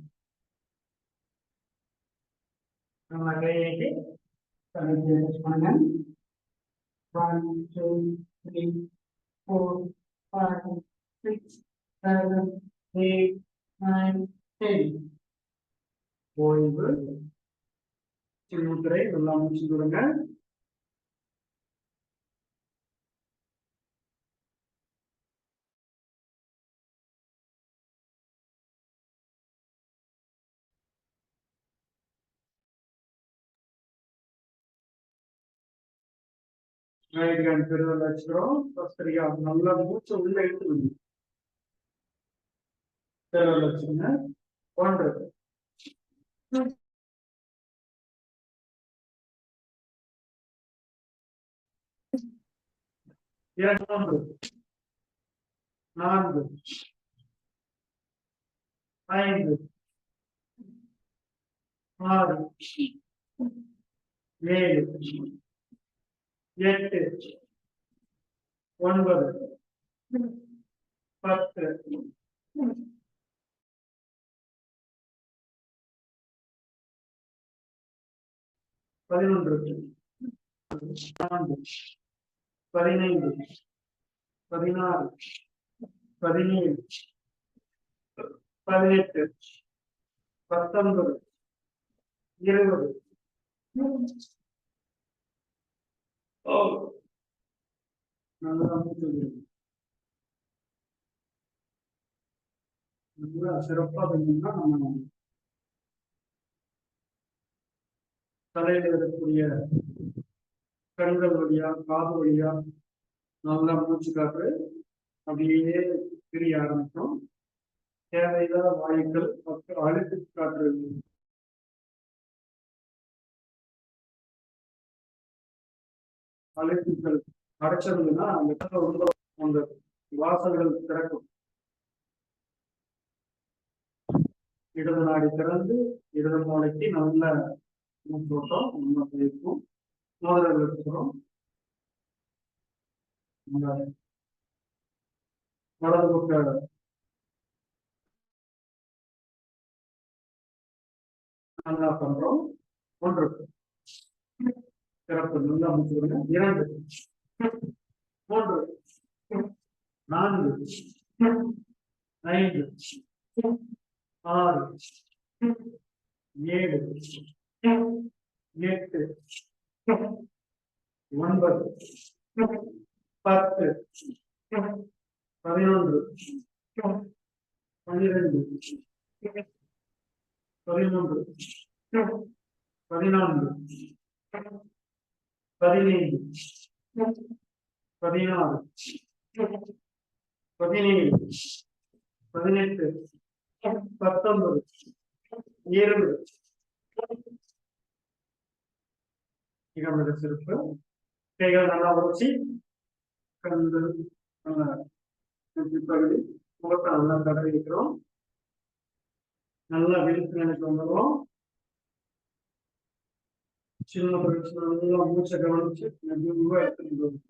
நம்ம கை நீட்டி பண்ணுங்க. 1 2 3 4 5 6 7 8 9 10. ஓய்வு. சின்முத்திரை நல்லா மூச்சு விடுங்க. பெருவல் வச்சுக்கிறோம். சரியா நல்லா மூச்சு உள்ள எடுத்துக்கணும். பெருவல் வச்சுங்க. 1 2 3 4 5 6 7 8 9 10 11 4 15 16 17 18 19 20. நல்லா சிறப்பா பண்ணீங்கன்னா நம்ம தலையில இருக்கக்கூடிய கண்கள் வழியா காது வழியா நல்லா மூச்சு காற்று அப்படியே பிரிய ஆரம்பிக்கும். தேவையில்லாத வாயுக்கள் மற்றும் அழுத்து காற்று அழுத்துக்கள் அடைச்சதுன்னா அந்த வாசல்கள் திறக்கும். இடது நாடி திறந்து இடது மூளைக்கு நல்ல மூச்சோட்டம் நம்ம போயிருக்கும். மோதல்கள் இருக்கிறோம். வலது பக்க நல்லா பண்றோம். 1 சிறப்பு. நல்லா மூச்சு விடுங்க. 2 3 4 5 6 7 8 9 10 11 12 13 14 15 16 17 18 19 20. மிக மிக சிறப்பு. கைகள் நல்லா உரைச்சி கண்கள் பகுதி முகத்தை நல்லா தடவி வைக்கிறோம். நல்லா விழிப்பு நிலைக்கு வந்துடும். சின்ன பிரச்சனை நல்லா மூச்சை கவனிச்சு மெதுவா எடுத்துட்டு போகும்.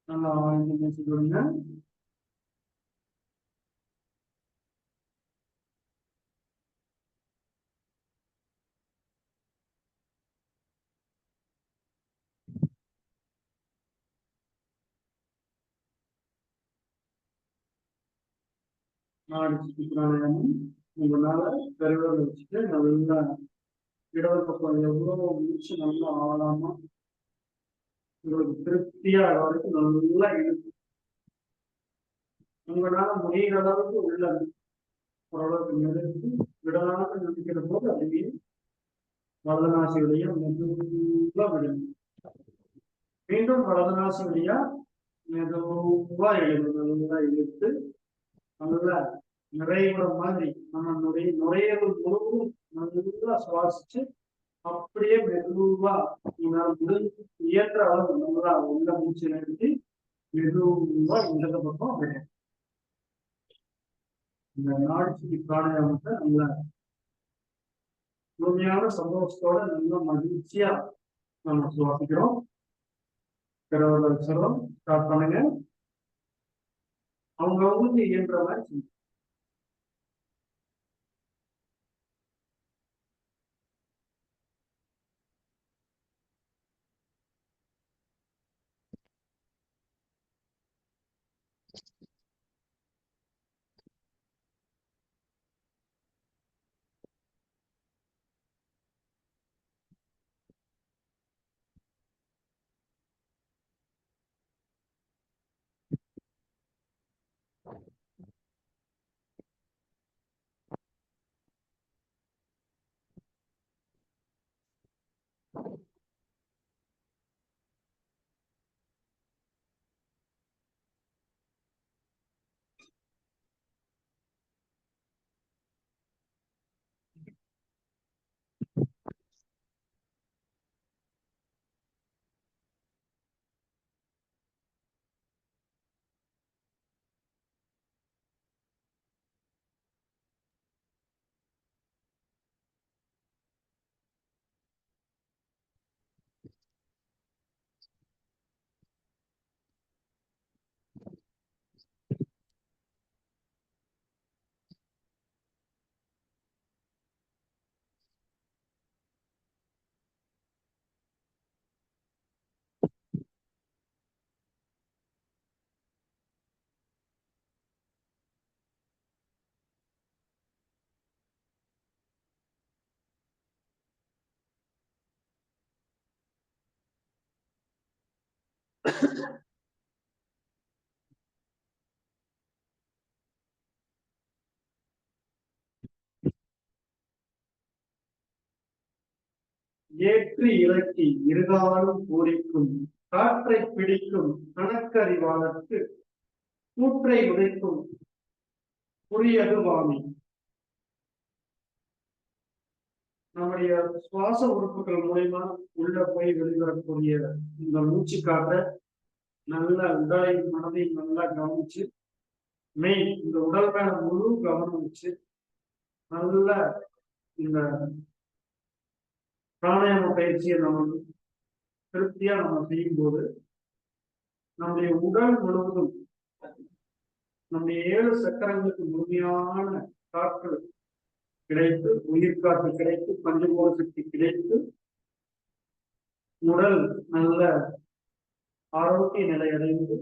நல்லா ஆழ்ந்து மூச்சு கொடுங்க. நாடி சுத்தி பிராணாயாமம் உங்களால பெருவிரல் வச்சுட்டு நல்லா இடது பக்கம் எவ்வளவு மூச்சு நல்லா ஆழமா உங்களுக்கு திருப்தியா வரைக்கும் நல்லா இழுத்து உங்களால முடிகிற அளவுக்கு உள்ள ஓரளவுக்கு நிறுத்தி விடலாக நினைக்கிற போது அதுவே வலதநாசி வழியா மெதுவா விடணும். மீண்டும் வலதநாசி வழியா மெதுவா எழுது. நல்லா இழுத்து நல்லா நிறைவுற மாதிரி நம்ம நுரையீரல் முழுவதும் நல்லா சுவாசிச்சு அப்படியே மெதுவா இயற்ற அளவு நல்லா உள்ள மூச்சு நிறுத்தி மெதுவா இடது பக்கம் விடும். இந்த நாடி சுத்தி பிராணாயாமத்தை நல்லா முழுமையான சந்தோஷத்தோட நல்லா மகிழ்ச்சியா நம்ம சுவாசிக்கிறோம். சிரமம் ஸ்டார்ட் பண்ணுங்க. அவங்களுக்கு இயன்ற மாதிரி ஏற்றி இறக்கி இருகாலும் பூரிக்கும் காற்றை பிடிக்கும் கணக்கறிவாளருக்கு கூற்றை உதைக்கும் புரியது வாமி. நம்முடைய சுவாச உறுப்புகள் மூலமா உள்ள போய் வெளிவரக்கூடிய இந்த மூச்சு காற்ற நல்ல உடலையும் மனதையும் நல்லா கவனிச்சு மெய் இந்த உடல் மேல முழு கவனம் வச்சு நல்ல இந்த பிராணாயாம பயிற்சியை நம்ம திருப்தியா நம்ம செய்யும் போது நம்முடைய உடல் முழுவதும் நம்முடைய 7 சக்கரங்களுக்கு முழுமையான காற்று கிடைத்து உயிர் காற்று கிடைத்து பஞ்சபூத சக்தி கிடைத்து உடல் நல்ல ஆரோக்கிய நிலை அடைந்து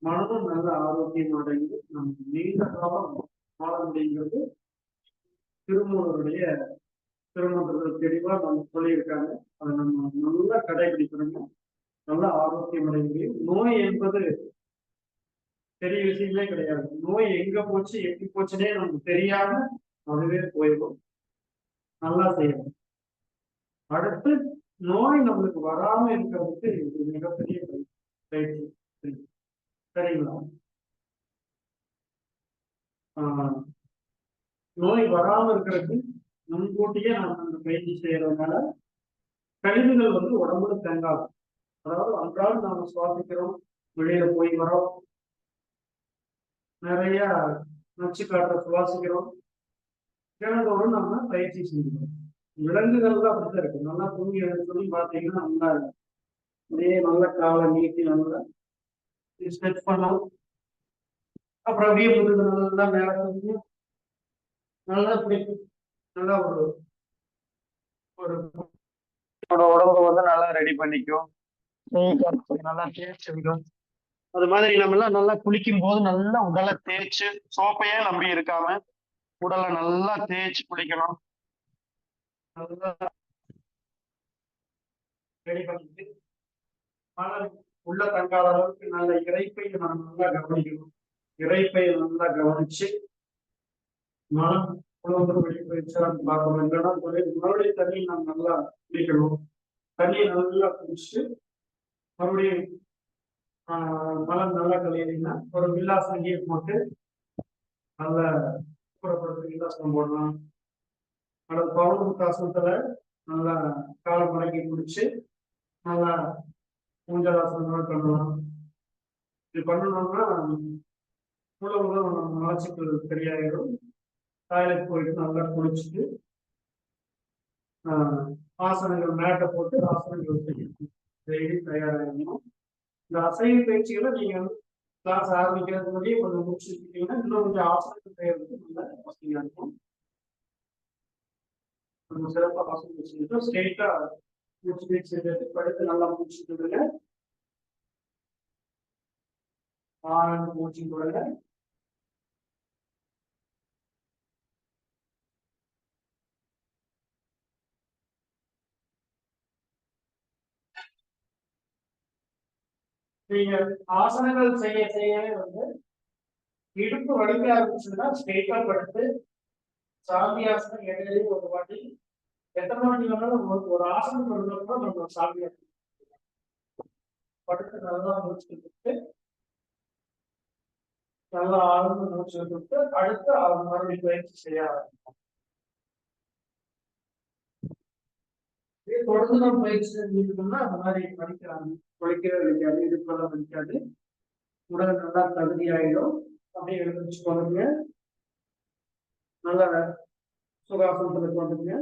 மனதும் நல்ல ஆரோக்கியம் அடைந்து நமக்கு நீண்ட காலம் வாழ முடியுங்கிறது திருமூலருடைய திருமணத்தில் தெளிவா நம்ம சொல்லியிருக்காங்க. அதை நம்ம நல்லா கடைபிடிக்கணுங்க. நல்ல ஆரோக்கியம் அடைய முடியும். நோய் என்பது பெரிய விஷயமே கிடையாது. நோய் எங்க போச்சு எப்படி போச்சுன்னே நமக்கு தெரியாம அதுவே போயிடும். நல்லா செய்யணும். அடுத்து நோய் நம்மளுக்கு வராம இருக்கிறதுக்கு இது மிகப்பெரிய பயிற்சி. சரிங்களா? நோய் வராம இருக்கிறதுக்கு முன்கூட்டியே நம்ம அந்த பயிற்சி செய்யறதுனால கழிவுகள் வந்து உடம்புல தேங்காது. அதாவது அன்றாடம் நாம சுவாசிக்கிறோம், வெளியில போய் வரோம், நிறைய நச்சு காற்றை சுவாசிக்கிறோம், தினந்தோடு நம்ம பயிற்சி செஞ்சுக்கிறோம். விலங்குகள் தான் அப்படித்தான் இருக்கு. நல்லா தூங்கி சொல்லி பார்த்தீங்கன்னா நல்லா அப்படியே நல்ல காலை நீட்டி நல்லா ஸ்ட்ரெச் பண்ணோம். அப்புறம் அப்படியே முதுகு நல்லா மேல தூக்கி நல்லா இப்படி நல்லா ஒரு ஒரு உடம்பு வந்து நல்லா ரெடி பண்ணிக்கும், நல்லா தேய்ச்சி விடும். அது மாதிரி நம்ம எல்லாம் நல்லா குளிக்கும் போது நல்லா உடலை தேய்ச்சு சோப்பையே நம்பி இருக்காம உடலை நல்லா தேய்ச்சி குளிக்கணும். நல்லா ரெடி பண்ணிட்டு மழை உள்ள தங்காத அளவுக்கு நல்ல இறைப்பை நம்ம நல்லா கவனிக்கணும். இறைப்பை நல்லா கவனிச்சு மனம் உணவு வெளிப்பயிற்சி பார்க்கணும். இல்லைன்னா மறுபடியும் தண்ணி நம்ம நல்லா குடிக்கணும். தண்ணியை நல்லா குடிச்சு மறுபடியும் மலம் நல்லா கழியறீங்கன்னா ஒரு வில்லாசம் நீர் போட்டு நல்ல புறப்படுத்த வில்லாசம் போடலாம். அல்லது பவுன் காசத்துல நல்லா காலை மடக்கி குடிச்சு நல்லா மூஞ்சலாசனங்கள் பண்ணலாம். இது பண்ணணும்னா உணவு மலச்சிக்கல் சரியாயிடும். டாய்லெட் போயிட்டு நல்லா குளிச்சுட்டு ஆசனங்கள் மேட்டை போட்டு ஆசனங்கள் டெய்லி தயாராகணும். இந்த அசைவு பயிற்சிகளை நீங்க வந்து கிளாஸ் ஆரம்பிக்கிறதுக்கு முன்னாடியே கொஞ்சம் முடிச்சுக்கிட்டீங்கன்னா இன்னும் கொஞ்சம் ஆசனங்கள் செய்யறதுக்கு நல்ல வசதியா இருக்கும். நம்ம சிறப்பாக ஆசனம் செஞ்சுட்டோம். ஸ்ட்ரெயிட்டா மூச்சு செய்யறது படுத்து நல்லா முடிச்சுட்டு விடுங்க. ஆழ்ந்து மூச்சு விடுங்க. நீங்க ஆசனங்கள் செய்ய செய்யவே வந்து இடுப்பு வலிக்க ஆரம்பிச்சுன்னா ஸ்ட்ரெயிட்டா படுத்து சாந்தி ஆசனம் இடையிலேயே ஒரு வாட்டி எத்தனை வாட்டி வேணாலும் ஒரு ஆசனம் பண்ணோம்னா நம்ம சாந்தி ஆசனம் படுத்து நல்லா மூச்சு விட்டு நல்லா ஆழ்ந்து மூச்சு விட்டு அடுத்து அவங்க மறுபடியும் பயிற்சி செய்ய ஆரம்பிக்கும். தொடர்ந்து நம்ம பயிற்சி செஞ்சுட்டோம்னா அந்த மாதிரி வலிக்கிறாங்க, வலிக்கவே வலிக்காது, இடுப்பெல்லாம் வலிக்காது, உடல் நல்லா தகுதியாயிடும். அப்படியே எழுந்திரிச்சு போடுங்க. நல்லா சுகாசனத்துல போட்டுங்க.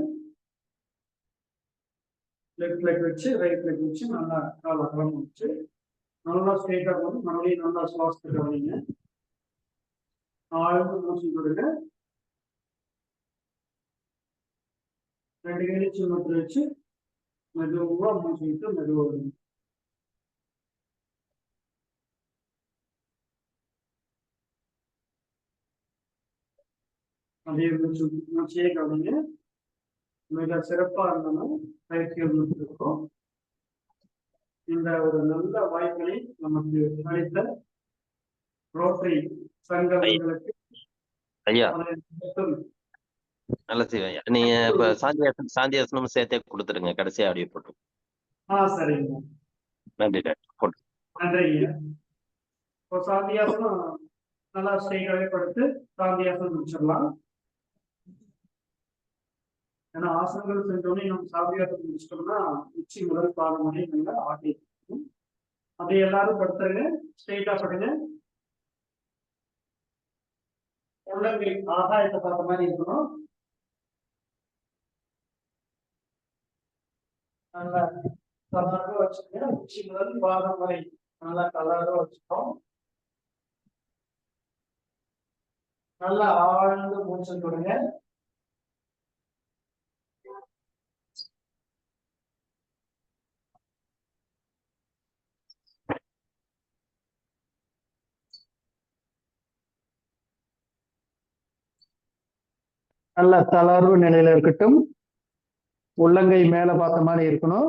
லெஃப்ட் லெக் வச்சு ரைட் லெக் வச்சு நல்லா காலை அகலம் வச்சு நல்லா ஸ்ட்ரெயிட்டா போட்டு மறுபடியும் நல்லா சுவாசத்தை கவனிங்க. ஆழ்ந்து மூச்சு விடுங்க. 2 எலுச்சி மட்டும் வச்சு மெதுவா மூச்சு விட்டு மெதுவா விடுங்க. அதே மூச்சையே கவனிங்க. மிக சிறப்பா இருந்தாலும் பயிற்சிகள் முடிச்சிருக்கோம். இந்த ஒரு நல்ல வாய்ப்பினை நமக்கு அளித்த ரோட்டரி சங்கங்களுக்கு ஐயா நல்ல செய்வாங்க. நீங்க இப்ப சாந்தியாசனம் சேர்த்தே கொடுத்துருங்க. கடைசியா அப்படியே போட்டு. சரிங்க. நன்றி போட்டு. நன்றிங்க. இப்போ சாந்தியாசனம் நல்லா ஸ்ட்ரெயிட்டாவே படுத்து சாந்தியாசனம் முடிச்சிடலாம். ஏன்னா ஆசனங்கள் செஞ்சோடனே நம்ம சாந்தியாசனம் முடிச்சிட்டோம்னா உச்சி முதல் பாதம் வரை நல்லா ஆட்டி இருக்கும். அதை எல்லாரும் படுத்துருங்க. ஸ்ட்ரெயிட்டா படுங்க. உள்ளங்கை ஆகாயத்தை பார்த்த மாதிரி இருக்கணும். நல்லா கலராக வச்சுக்கோங்க. உச்சி முதல் பாதம் வரை நல்லா கலராக வச்சுக்கோம். நல்லா ஆழ்ந்து மூச்சு விடுங்க. நல்ல தளர்வு நிலையில இருக்கட்டும். உள்ளங்கை மேல பார்த்த மாதிரி இருக்கணும்.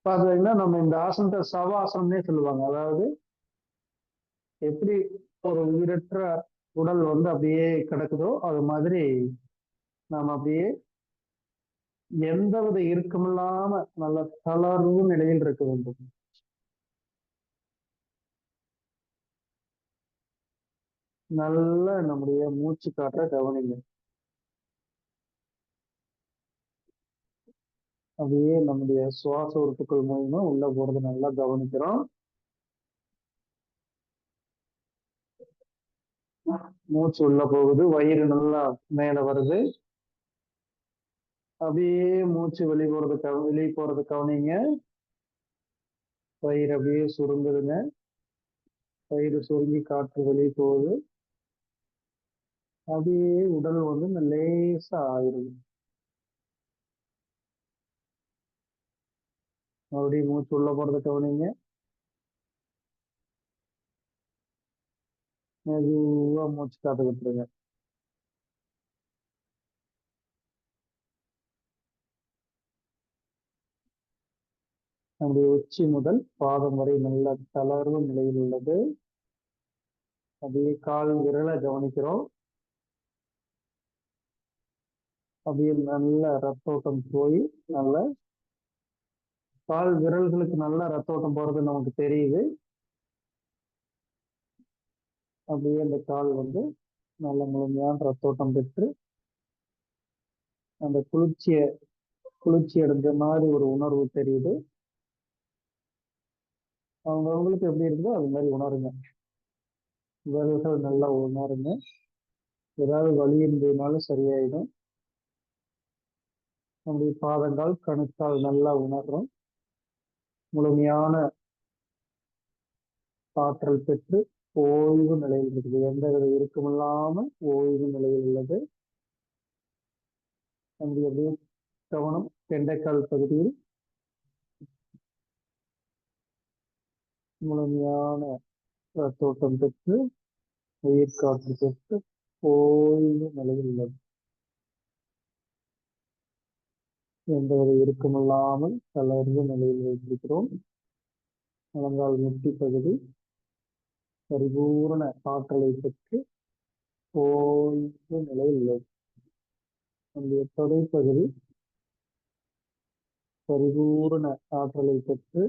பாத்தீங்கன்னா நம்ம இந்த ஆசனத்தை சவாசனம்னே சொல்லுவாங்க. அதாவது எப்படி ஒரு உயிரற்ற உடல் வந்து அப்படியே கிடக்குதோ அது மாதிரி நாம அப்படியே எந்தவித இறுக்கமில்லாம நல்ல தளர்வு நிலையில் இருக்க வேண்டும். நல்லா நம்முடைய மூச்சு காற்ற கவனிங்க. அப்படியே நம்முடைய சுவாச உறுப்புகள் மூலமா உள்ள போறது நல்லா கவனிக்கிறோம். மூச்சு உள்ள போகுது, வயிறு நல்லா மேல வருது. அப்படியே மூச்சு வெளியே போறது கவனிங்க. வயிறு அப்படியே சுருங்குதுங்க. வயிறு சுருங்கி காற்று வெளியே போகுது. அப்படியே உடல் வந்து லேசா ஆயிருது. மறுபடியும் மூச்சு உள்ள போறத கவனிங்க. மெதுவா மூச்சு காத்து விட்டுருங்க. நம்முடைய உச்சி முதல் பாதம் வரை நல்ல தளர்வு நிலையில் உள்ளது. அப்படியே கால் விரலை கவனிக்கிறோம். அப்படியே நல்ல ரத்தோட்டம் போய் நல்ல கால் விரல்களுக்கு நல்ல ரத்தோட்டம் போறது நமக்கு தெரியுது. அப்படியே அந்த கால் வந்து நல்ல முழுமையான ரத்தோட்டம் பெற்று அந்த குளிர்ச்சி அடைஞ்ச மாதிரி ஒரு உணர்வு தெரியுது. அவங்களுக்கு எப்படி இருக்குதோ அது மாதிரி உணருங்க. விரல்கள் நல்லா உணருங்க. ஏதாவது வலி இருந்ததுனாலும் சரியாயிடும். நம்முடைய பாதங்கள் கணுக்கால் நல்லா உணர்றோம். முழுமையான ஆற்றல் பெற்று ஓய்வு நிலையில் இருக்குது. எந்த வித இறுக்கமில்லாம ஓய்வு நிலையில் உள்ளது. நம்முடைய கவனம் கெண்டைக்கால் பகுதியில் முழுமையான ரத்தோட்டம் பெற்று உயிர் காற்று பெற்று ஓய்வு நிலையில் உள்ளது. எந்த ஒரு இறுக்கமில்லாமல் தளர்வு நிலையில் வைத்திருக்கிறோம். முழங்கால் முட்டி பகுதி பரிபூரண ஆற்றலை பெற்று ஓய்வு நிலையில் உள்ளது. நம்முடைய தொடைப்பகுதி பரிபூரண ஆற்றலை பெற்று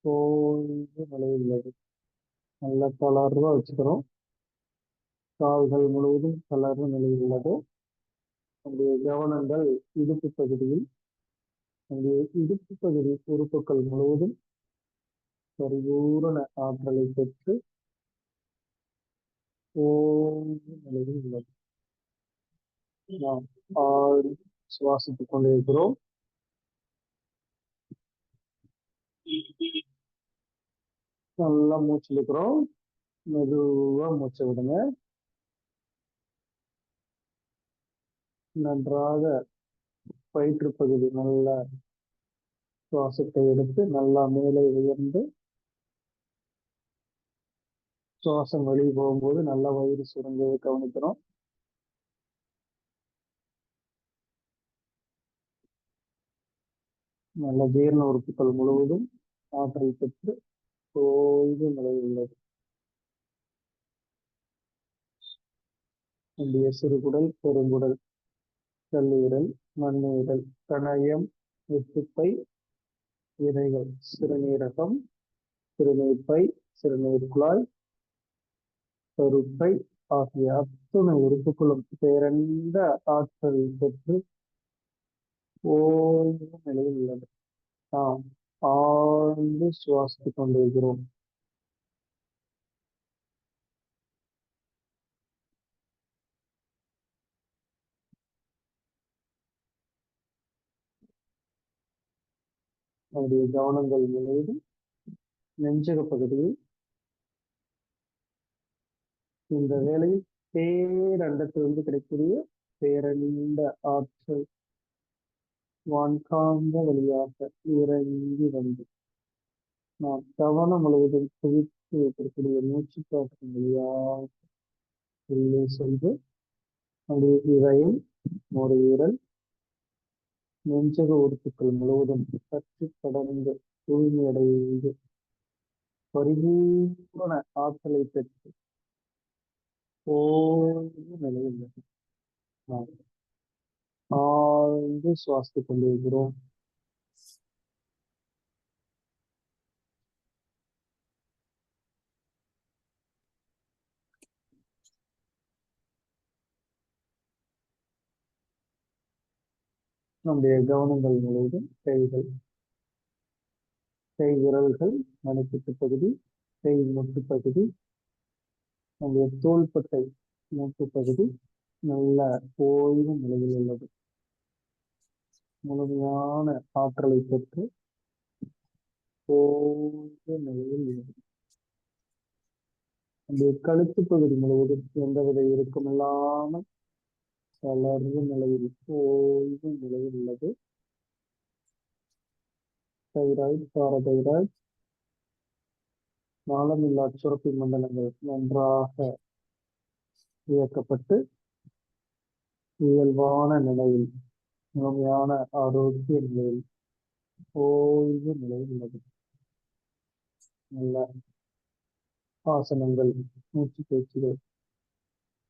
ஓய்வு நிலையில் உள்ளது. நல்ல தளர்வா வச்சுக்கிறோம். கால்கள் முழுவதும் தளர்வு நிலையில் உள்ளது. நம்முடைய கவனங்கள் இடுப்பு பகுதியில் நம்முடைய இடுப்பு பகுதி உறுப்புகள் முழுவதும் பரிபூரண ஆற்றலை பெற்று ஓய்வு நிலையில் உள்ளது. நாம் ஆழ்ந்து சுவாசித்துக் கொண்டிருக்கிறோம். நல்லா மூச்சு இழுக்கிறோம். மெதுவா மூச்சு விடுங்க. நன்றாக வயிற்று பகுதி நல்லா சுவாசத்தை எடுத்து நல்லா மேலே உயர்ந்து சுவாசம் வெளியே போகும்போது நல்லா வயிறு சுருங்குவதை கவனிக்கிறோம். நல்ல ஜீரண உறுப்புகள் முழுவதும் ஆற்றல் பெற்று ஓய்வு நிலையில் உள்ளது. நம்முடைய சிறுகுடல், பெருங்குடல், கல்லீரல், மண்ணீரல், கணையம், உப்புப்பை, விதைகள், சிறுநீரகம், சிறுநீர்ப்பை, சிறுநீர் குழாய், கருப்பை ஆகிய அத்துணை உறுப்புகளும் பேரண்ட ஆற்றல் பெற்று ஓய்வு நிலையில் உள்ளது. நாம் ஆழ்ந்து சுவாசித்துக் கொண்டிருக்கிறோம். நம்முடைய கவனங்கள் முழுவதும் நெஞ்சக பகுதியில் இந்த வேளையில் பேரண்டத்திலிருந்து கிடைக்கக்கூடிய பேரண்ட ஆற்றல் வான்காந்த வழியாக இறங்கி வந்து நாம் கவனம் முழுவதும் குவித்து வைத்திருக்கக்கூடிய மூச்சு காற்று வழியாக உள்ளே சென்று நம்முடைய இதயம், நுரையீரல், நெஞ்சக உறுப்புகள் முழுவதும் பற்றி கடந்து தூய்மையடைந்து பரிபூரண ஆற்றலை பெற்று ஓய்வு நிலையில் நாம் ஆழ்ந்து சுவாசித்துக் கொண்டிருக்கிறோம். நம்முடைய கவனங்கள் முழுவதும் கைகள், கை விரல்கள், மணிக்கட்டு பகுதி, கை முட்டு பகுதி, நம்முடைய தோள்பட்டை மூட்டு பகுதி நல்ல ஓய்வு நிலையில் உள்ளது. முழுமையான ஆற்றலை பெற்று ஓய்வு நிலையில் உள்ளது. நம்முடைய கழுத்து பகுதி முழுவதும் எந்தவித இறுக்கமில்லாமல் தளர்வு நிலையில் ஓய்வு நிலையில் உள்ளது. தைராய்டு, பாரதைராய்டு, நாளமில்லா சுரப்பி மண்டலங்கள் நன்றாக இயக்கப்பட்டு இயல்பான நிலையில், முழுமையான ஆரோக்கிய நிலையில் ஓய்வு நிலையில் உள்ளது. நல்ல ஆசனங்கள், மூச்சு பயிற்சிகள்,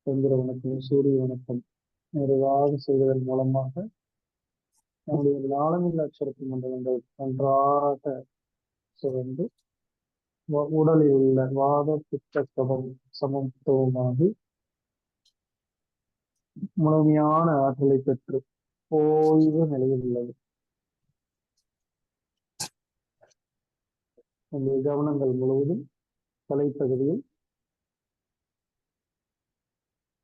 சந்திர வணக்கம், சூரிய வணக்கம் நிறைவாக செய்வதன் மூலமாக நம்முடைய நாளமில்லா சுரப்பி மண்டலங்கள் நன்றாக சுரந்து உடலில் உள்ள வாத பித்த கபம் சமத்துவமாகி முழுமையான ஆற்றலை பெற்று ஓய்வு நிலையில் உள்ளது. நம்முடைய கவனங்கள் முழுவதும் தலைப்பகுதியில்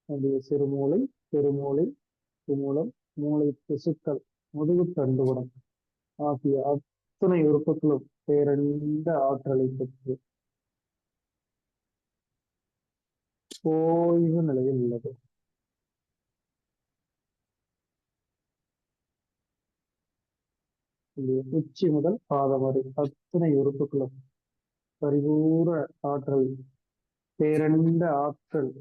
நம்முடைய சிறுமூளை, பெருமூளை, குமுளம், மூளை திசுக்கள், முதுகு தண்டுவடம் ஆகிய அத்தனை உறுப்புகளும் பேரண்ட ஆற்றலை பெற்று ஓய்வு நிலையில் உள்ளது. உச்சி முதல் பாதம் வரை அத்தனை உறுப்புகளும் பரிபூர ஆற்றல், பேரண்ட ஆற்றல்,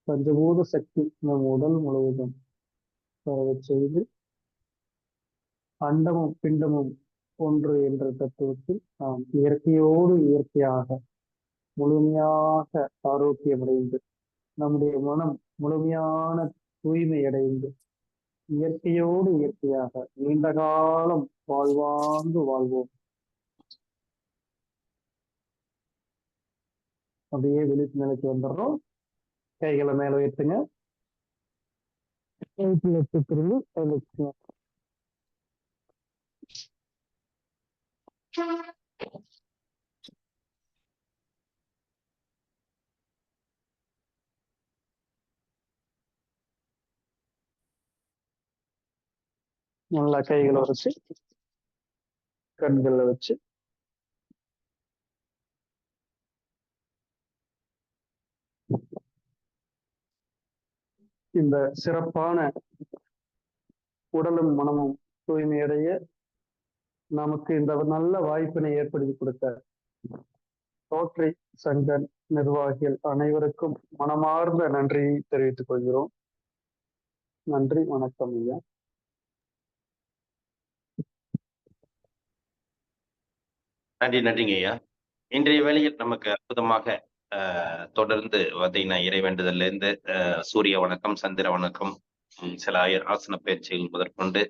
பஞ்சபூத சக்தி நம் உடல் முழுவதும் பரவச் செய்து அண்டமும் பிண்டமும் ஒன்று என்ற தத்துவத்தில் நாம் இயற்கையோடு இயற்கையாக முழுமையாக ஆரோக்கியமடைந்து நம்முடைய மனம் முழுமையான தூய்மை அடைந்து இயற்கையோடு இயற்கையாக நீண்ட காலம் வாழ்வாங்கு வாழ்வோம். அப்படியே விழிப்பு நிலைக்கு வந்துடுறோம். கைகளை மேல உயர்த்துங்க. திரும்பி நல்லா கைகளை வச்சு கண்களை வச்சு இந்த சிறப்பான உடலும் மனமும் தூய்மையடைய நமக்கு இந்த நல்ல வாய்ப்பினை ஏற்படுத்தி கொடுத்த ரோட்டரி சங்க நிர்வாகிகள் அனைவருக்கும் மனமார்ந்த நன்றியை தெரிவித்துக் கொள்கிறோம். நன்றி, வணக்கம் ஐயா. நன்றிங்க ஐயா. இன்றைய வேளையில் நமக்கு அற்புதமாக தொடர்ந்து பார்த்தீங்கன்னா இறைவேண்டுதல்ல இருந்து சூரிய வணக்கம், சந்திர வணக்கம், சில ஆசன பயிற்சிகள் முதற்கொண்டு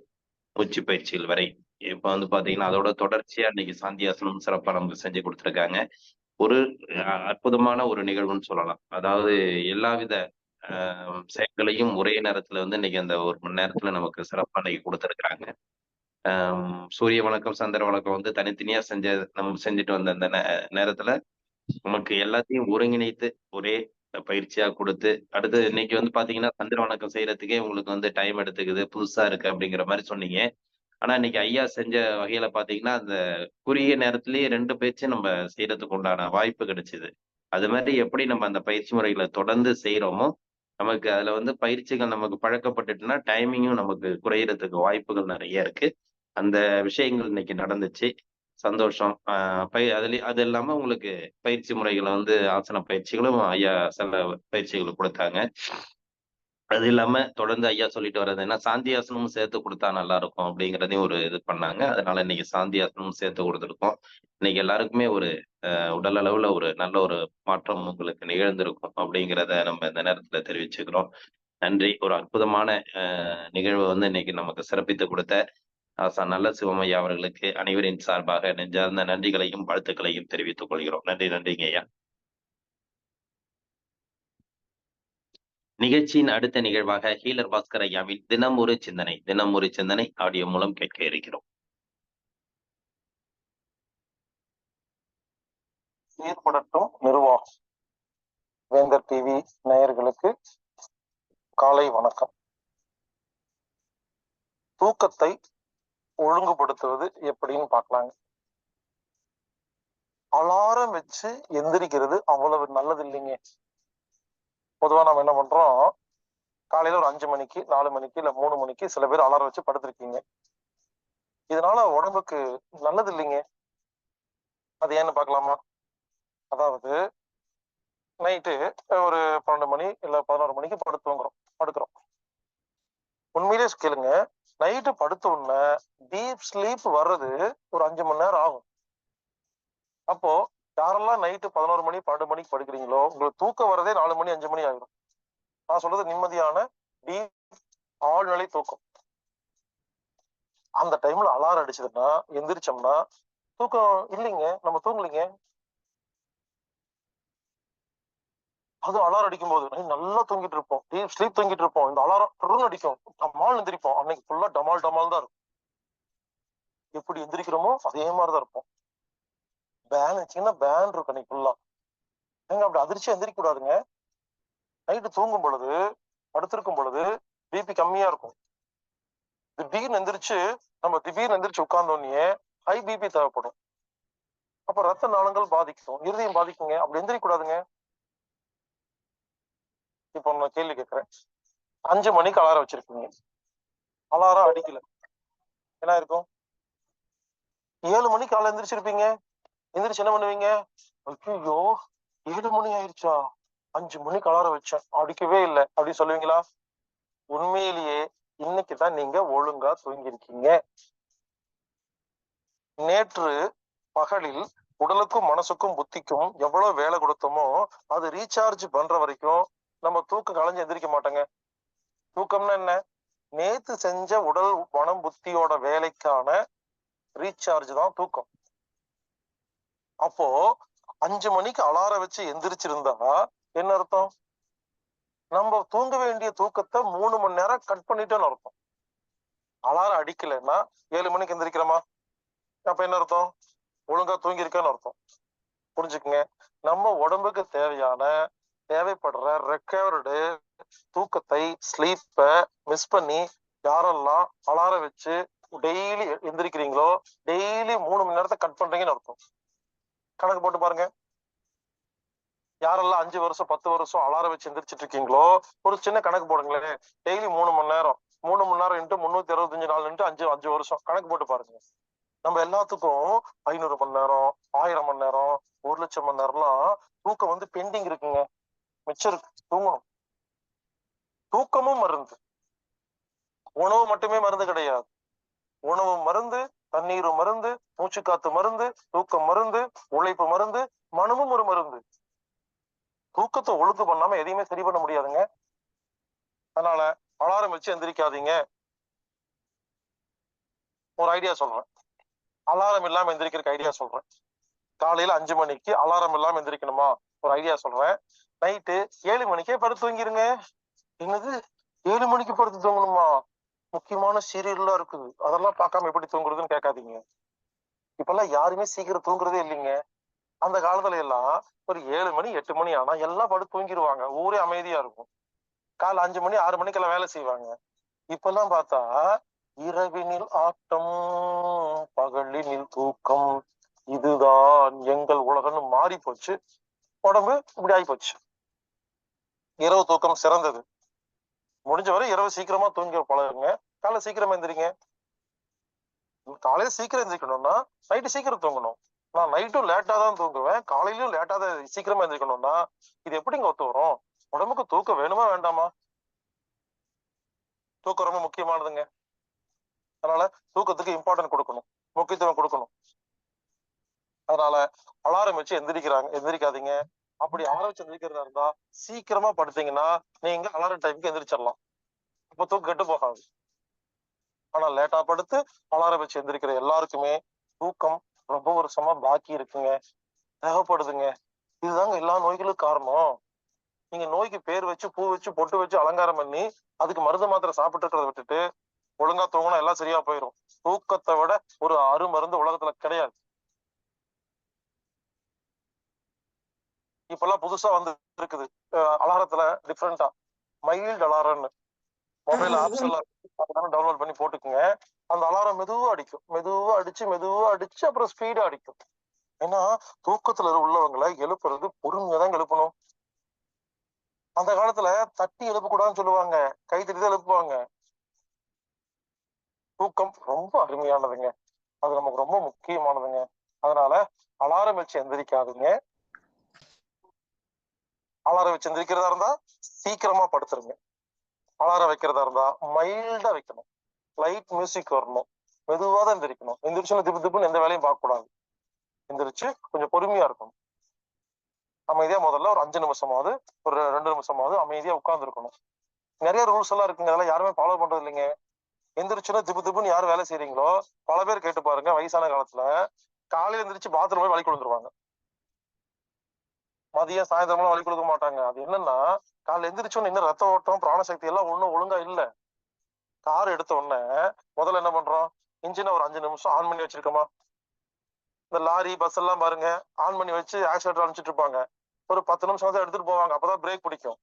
மூச்சு பயிற்சிகள் வரை இப்ப வந்து பாத்தீங்கன்னா அதோட தொடர்ச்சியா இன்னைக்கு சாந்தியாசனம் சிறப்பா நமக்கு செஞ்சு கொடுத்துருக்காங்க. ஒரு அற்புதமான ஒரு நிகழ்வுன்னு சொல்லலாம். அதாவது எல்லாவித செயல்களையும் ஒரே நேரத்துல வந்து இன்னைக்கு அந்த 1 மணி நேரத்துல நமக்கு சிறப்பா இன்னைக்கு கொடுத்துருக்குறாங்க. சூரிய வணக்கம், சந்திர வணக்கம் வந்து தனித்தனியா நம்ம செஞ்சுட்டு வந்த அந்த நேரத்துல நமக்கு எல்லாத்தையும் ஒருங்கிணைத்து ஒரே பயிற்சியா கொடுத்து, அடுத்து இன்னைக்கு வந்து பாத்தீங்கன்னா சந்திர வணக்கம் செய்யறதுக்கே உங்களுக்கு வந்து டைம் எடுத்துக்குது, புதுசா இருக்கு அப்படிங்கிற மாதிரி சொன்னீங்க. ஆனா இன்னைக்கு ஐயா செஞ்ச வகையில பாத்தீங்கன்னா அந்த குறுகிய நேரத்திலேயே 2 பயிற்சி நம்ம செய்யறதுக்கு உண்டான வாய்ப்பு கிடைச்சது. அது மாதிரி எப்படி நம்ம அந்த பயிற்சி முறைகளை தொடர்ந்து செய்யறோமோ நமக்கு அதுல வந்து பயிற்சிகள் நமக்கு பழக்கப்பட்டுட்டுன்னா டைமிங்கும் நமக்கு குறையறதுக்கு வாய்ப்புகள் நிறைய இருக்கு. அந்த விஷயங்கள் இன்னைக்கு நடந்துச்சு. சந்தோஷம். அது இல்லாம உங்களுக்கு பயிற்சி முறைகளை வந்து ஆசன பயிற்சிகளும் ஐயா சில பயிற்சிகள் கொடுத்தாங்க. அது இல்லாம தொடர்ந்து ஐயா சொல்லிட்டு வர்றது என்ன சாந்தியாசனமும் சேர்த்து கொடுத்தா நல்லா இருக்கும் அப்படிங்கிறதையும் ஒரு இது பண்ணாங்க. அதனால இன்னைக்கு சாந்தியாசனமும் சேர்த்து கொடுத்துருக்கோம். இன்னைக்கு எல்லாருக்குமே ஒரு உடல் அளவுல ஒரு நல்ல ஒரு மாற்றம் உங்களுக்கு நிகழ்ந்திருக்கும் அப்படிங்கிறத நம்ம இந்த நேரத்துல தெரிவிச்சுக்கிறோம். நன்றி. ஒரு அற்புதமான நிகழ்வு வந்து இன்னைக்கு நமக்கு சிறப்பித்து கொடுத்த ஆசான் நல்ல சிவமையா அவர்களுக்கு அனைவரின் சார்பாக நெஞ்சார்ந்த நன்றிகளையும் வாழ்த்துக்களையும் தெரிவித்துக் கொள்கிறோம். நன்றிங்க ஐயா. நிகழ்ச்சியின் அடுத்த நிகழ்வாக ஹீலர் பாஸ்கர் ஐயாவின் தினம் ஒரு சிந்தனை ஆடியோ மூலம் கேட்க இருக்கிறோம். சீர்படட்டும் நிர்வாகம். வேந்தர் டிவி நேயர்களுக்கு காலை வணக்கம். தூக்கத்தை ஒழுங்குபடுத்துவது எப்படின்னு பார்க்கலாங்க. அலாரம் வச்சு எந்திரிக்கிறது அவ்வளவு நல்லது இல்லைங்க. பொதுவா நம்ம என்ன பண்றோம், காலையில ஒரு 5 மணிக்கு 4 மணிக்கு இல்ல 3 மணிக்கு சில பேர் அலாரம் வச்சு படுத்திருக்கீங்க. இதனால உடம்புக்கு நல்லது இல்லைங்க. அது ஏன்னு பார்க்கலாமா? அதாவது நைட்டு ஒரு 12 மணி இல்ல 11 மணிக்கு படுக்கிறோம். உண்மையிலே கேளுங்க, நைட்டு படுத்த உடனே டீப் ஸ்லீப் வர்றது ஒரு 5 மணி நேரம் ஆகும். அப்போ யாரெல்லாம் நைட்டு 11 மணி 12 மணிக்கு படுக்கிறீங்களோ உங்களுக்கு தூக்கம் வரதே 4 மணி 5 மணி ஆகிடும். நான் சொல்றது நிம்மதியான டீப் ஆழ்நிலை தூக்கம். அந்த டைம்ல அலாரம் அடிச்சதுன்னா எந்திரிச்சோம்னா தூக்கம் இல்லைங்க, நம்ம தூங்கலைங்க. அதுவும் அலாரம் அடிக்கும் போது நல்லா தூங்கிட்டு இருப்போம், டீப் ஸ்லீப் தூங்கிட்டு இருப்போம். இந்த அலாரம் அடிக்கும், டமால் எந்திரிப்போம். அன்னைக்கு ஃபுல்லா டமால் தான் இருக்கும். எப்படி எந்திரிக்கிறோமோ அதே மாதிரிதான் இருப்போம். சின்ன பேன் இருக்கும் அன்னைக்கு ஃபுல்லா. அப்படி அதிர்ச்சியா எந்திரிக்க கூடாதுங்க. நைட்டு தூங்கும் பொழுது படுத்திருக்கும் பொழுது பிபி கம்மியா இருக்கும். திடீர்னு எந்திரிச்சு உட்கார்ந்தோடனே ஹை பிபி தேவைப்படும். அப்ப ரத்த நாளங்கள் பாதிக்கும், இருதயம் பாதிக்குங்க. அப்படி எந்திரிக்க கூடாதுங்க. இப்ப நான் கேள்வி கேட்கிறேன், 5 மணிக்கு அலாரம் வச்சிருக்கீங்க, அலாரம் அடிக்கல, என்ன இருக்கும்? 7 மணிக்கு காலைல எந்திரிச்சிருப்பீங்க. எந்திரிச்சு என்ன பண்ணுவீங்க? ஐயோ 7 மணி ஆயிடுச்சா, 5 மணிக்கு அலாரம் வச்சேன் அடிக்கவே இல்லை அப்படின்னு சொல்லுவீங்களா? உண்மையிலேயே இன்னைக்குதான் நீங்க ஒழுங்கா தூங்கிருக்கீங்க. நேற்று பகலில் உடலுக்கும் மனசுக்கும் புத்திக்கும் எவ்வளவு வேலை கொடுத்தோமோ அது ரீசார்ஜ் பண்ற வரைக்கும் நம்ம தூக்கம் கலைஞ்சு எந்திரிக்க மாட்டோங்க. தூக்கம்னா என்ன? நேத்து செஞ்ச உடல் மனம் புத்தியோட வேலைக்கான ரீசார்ஜ் தான் தூக்கம். அப்போ 5 மணிக்கு அலாரம் வச்சு எந்திரிச்சிருந்தா என்ன அர்த்தம்? நம்ம தூங்க வேண்டிய தூக்கத்தை 3 மணி நேரம் கட் பண்ணிட்டோம்னு அர்த்தம். அலாரம் அடிக்கலைன்னா 7 மணிக்கு எந்திரிக்கிறோமா, அப்ப என்ன அர்த்தம்? ஒழுங்கா தூங்கியிருக்கேன்னு அர்த்தம். புரிஞ்சுக்குங்க. நம்ம உடம்புக்கு தேவைப்படுற ரெக்கவர்டு தூக்கத்தை ஸ்லீப்பை மிஸ் பண்ணி யாரெல்லாம் அலாரம் வச்சு டெய்லி எந்திரிக்கிறீங்களோ டெய்லி 3 மணி நேரத்தை கட் பண்றீங்கன்னு அர்த்தம். கணக்கு போட்டு பாருங்க. யாரெல்லாம் 5 வருஷம் 10 வருஷம் அலாரம் வச்சு எந்திரிச்சிட்டு இருக்கீங்களோ ஒரு சின்ன கணக்கு போடுங்களேன். டெய்லி 3 மணி நேரம் இன்ட்டு 365 நாள் இன்ட்டு 5 வருஷம் கணக்கு போட்டு பாருங்க. நம்ம எல்லாத்துக்கும் 500 மணி நேரம் 1000 மணி நேரம் 1,00,000 மணி நேரம்லாம் தூக்கம் பெண்டிங் இருக்குங்க, மிச்சம் இருக்கு. தூங்கணும். தூக்கமும் மருந்து. உணவு மட்டுமே மருந்து கிடையாது. உணவு மருந்து, தண்ணீரும் மருந்து, மூச்சு காத்து மருந்து, தூக்கம் மருந்து, உழைப்பு மருந்து, மனமும் ஒரு மருந்து. தூக்கத்தை ஒழுங்கு பண்ணாம எதையுமே சரி பண்ண முடியாதுங்க. அதனால அலாரம் வச்சு எந்திரிக்காதீங்க. ஒரு ஐடியா சொல்றேன், அலாரம் இல்லாம எந்திரிக்கிறதுக்கு ஐடியா சொல்றேன். காலையில 5 மணிக்கு அலாரம் இல்லாம எந்திரிக்கணுமா? ஒரு ஐடியா சொல்றேன். நைட்டு 7 மணிக்கே படுத்து தூங்கிருங்க. என்னது 7 மணிக்கு படுத்து தூங்கணுமா? முக்கியமான சீரியல்லாம் இருக்குது, அதெல்லாம் பார்க்காம எப்படி தூங்குறதுன்னு கேட்காதீங்க. இப்பெல்லாம் யாருமே சீக்கிரம் தூங்குறதே இல்லைங்க. அந்த காலத்துல எல்லாம் ஒரு 7 மணி 8 மணி ஆனா எல்லாம் படுத்து தூங்கிடுவாங்க, ஊரே அமைதியா இருக்கும். காலை 5 மணி 6 மணிக்கெல்லாம் வேலை செய்வாங்க. இப்பெல்லாம் பார்த்தா இரவினில் ஆட்டம் பகலினில் தூக்கம், இதுதான் எங்கள் உலகம்னு மாறி போச்சு. உடம்பு இப்படி ஆகி போச்சு. இரவு தூக்கம் சிறந்தது. முடிஞ்ச வரை இரவு சீக்கிரமா தூங்கி பழகுங்க. காலை சீக்கிரமா எந்திரிங்க. காலையில சீக்கிரம் எந்திரிக்கணும்னா நைட்டு சீக்கிரம் தூங்கணும். நான் நைட்டும் லேட்டா தான் தூங்குவேன், காலையிலும் லேட்டா தான் சீக்கிரமா எந்திரிக்கணும்னா இது எப்படிங்க ஒத்து வரும்? உடம்புக்கு தூக்கம் வேணுமா வேண்டாமா? தூக்கம் ரொம்ப முக்கியமானதுங்க. அதனால தூக்கத்துக்கு இம்பார்ட்டன்ட் கொடுக்கணும், முக்கியத்துவம் கொடுக்கணும். அதனால அலாரம் வச்சு எந்திரிக்காதீங்க. அப்படி அலாரம் வச்சு எந்திரிக்கிறதா இருந்தா சீக்கிரமா படுத்தீங்கன்னா நீங்க அலாரம் டைமுக்கு எந்திரிச்சிடலாம். இப்ப தூக்கம் கெட்டு போகாது. ஆனா லேட்டா படுத்து அலாரம் வச்சு எந்திரிக்கிற எல்லாருக்குமே தூக்கம் ரொம்ப வருஷமா பாக்கி இருக்குங்க, தேவைப்படுதுங்க. இதுதாங்க எல்லா நோய்களுக்கும் காரணம். நீங்க நோய்க்கு பேர் வச்சு பூ வச்சு பொட்டு வச்சு அலங்காரம் பண்ணி அதுக்கு மருந்து மாத்திரை சாப்பிட்டு இருக்கிறத விட்டுட்டு ஒழுங்கா தூங்கினா எல்லாம் சரியா போயிடும். தூக்கத்தை விட ஒரு அருமருந்து உலகத்துல கிடையாது. இப்பெல்லாம் புதுசா வந்து இருக்குது அலாரத்துல டிஃப்ரெண்டா மைல்டு அலாரம்னு மொபைல் ஆப்ஸ் எல்லாம் டவுன்லோட் பண்ணி போட்டுக்குங்க. அந்த அலாரம் மெதுவா அடிக்கும், மெதுவா அடிச்சு அப்புறம் ஸ்பீடா அடிக்கும். ஏன்னா தூக்கத்துல உள்ளவங்களை எழுப்புறது பொறுமையா தான் எழுப்பணும். அந்த காலத்துல தட்டி எழுப்பக்கூடாதுன்னு சொல்லுவாங்க, கை தட்டி தான் எழுப்புவாங்க. தூக்கம் ரொம்ப அருமையானதுங்க, அது நமக்கு ரொம்ப முக்கியமானதுங்க. அதனால அலாரம் வச்சு எந்திரிக்காதீங்க. அலாரம் வச்சு எந்திரிக்கிறதா இருந்தா சீக்கிரமா படுத்துருங்க. அலாரம் வைக்கிறதா இருந்தா மைல்டா வைக்கணும், லைட் மியூசிக் வரணும், மெதுவா தான் எந்திரிக்கணும். எந்திரிச்சுன்னு திப்பு திப்புன்னு எந்த வேலையும் பார்க்க கூடாது. எந்திரிச்சு கொஞ்சம் பொறுமையா இருக்கணும். அமைதியா முதல்ல ஒரு 5 நிமிஷமாவது ஒரு 2 நிமிஷமாவது அமைதியா உட்கார்ந்து இருக்கணும். நிறைய ரூல்ஸ் எல்லாம் இருக்குங்க, அதெல்லாம் யாருமே ஃபாலோ பண்றது இல்லைங்க. எந்திரிச்சுன்னா திப்பு திப்புன்னு யார் வேலை செய்றீங்களோ பல பேர் கேட்டு பாருங்க, வயசான காலத்துல காலையில எந்திரிச்சு பாத்ரூம் போய் வழி கொடுத்துருவாங்க. மதியம் சாயந்தரம்லாம் வழி கொடுக்க மாட்டாங்க. அது என்னன்னா காலைல எந்திரிச்சோன்னு இன்னும் ரத்த ஓட்டம் பிராணசக்தி எல்லாம் ஒண்ணும் ஒழுங்கா இல்ல. கார் எடுத்த உடனே முதல்ல என்ன பண்றோம், இன்ஜினை ஒரு 5 நிமிஷம் ஆன் பண்ணி வச்சிருக்கோமா. இந்த லாரி பஸ் எல்லாம் பாருங்க ஆன் பண்ணி வச்சு ஆக்சிலேட்டர் அனுப்பிச்சிட்டு இருப்பாங்க. ஒரு 10 நிமிஷம் தான் எடுத்துட்டு போவாங்க, அப்பதான் பிரேக் பிடிக்கும்.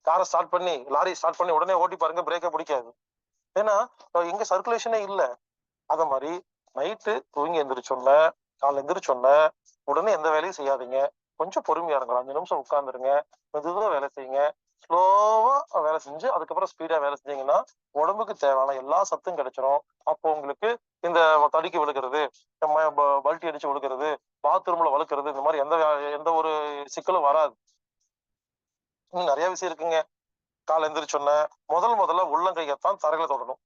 காரை ஸ்டார்ட் பண்ணி லாரி ஸ்டார்ட் பண்ணி உடனே ஓட்டி பாருங்க, பிரேக்கே பிடிக்காது. ஏன்னா எங்க சர்க்குலேஷனே இல்ல. அத மாதிரி நைட்டு தூங்கி எந்திரிச்சோன்ன காலைல எந்திரிச்சோன்ன உடனே எந்த வேலையும் செய்யாதீங்க. கொஞ்சம் பொறுமையா இருங்க, 5 நிமிஷம் உட்கார்ந்துருங்க, மெதுவா வேலை செய்யுங்க. ஸ்லோவா வேலை செஞ்சு அதுக்கப்புறம் ஸ்பீடா வேலை செஞ்சீங்கன்னா உடம்புக்கு தேவையான எல்லா சத்தும் கிடைச்சிரும். அப்போ உங்களுக்கு இந்த தடுக்கி விழுகிறது, பல்ட்டி அடிச்சு விழுகிறது, பாத்ரூம்ல வழுக்கிறது, இந்த மாதிரி எந்த ஒரு சிக்கலும் வராது. இன்னும் நிறைய விஷயம் இருக்குங்க. கால் எந்திரிச்சோன்ன முதல்ல உள்ளங்கையத்தான் தரையில தொடணும்,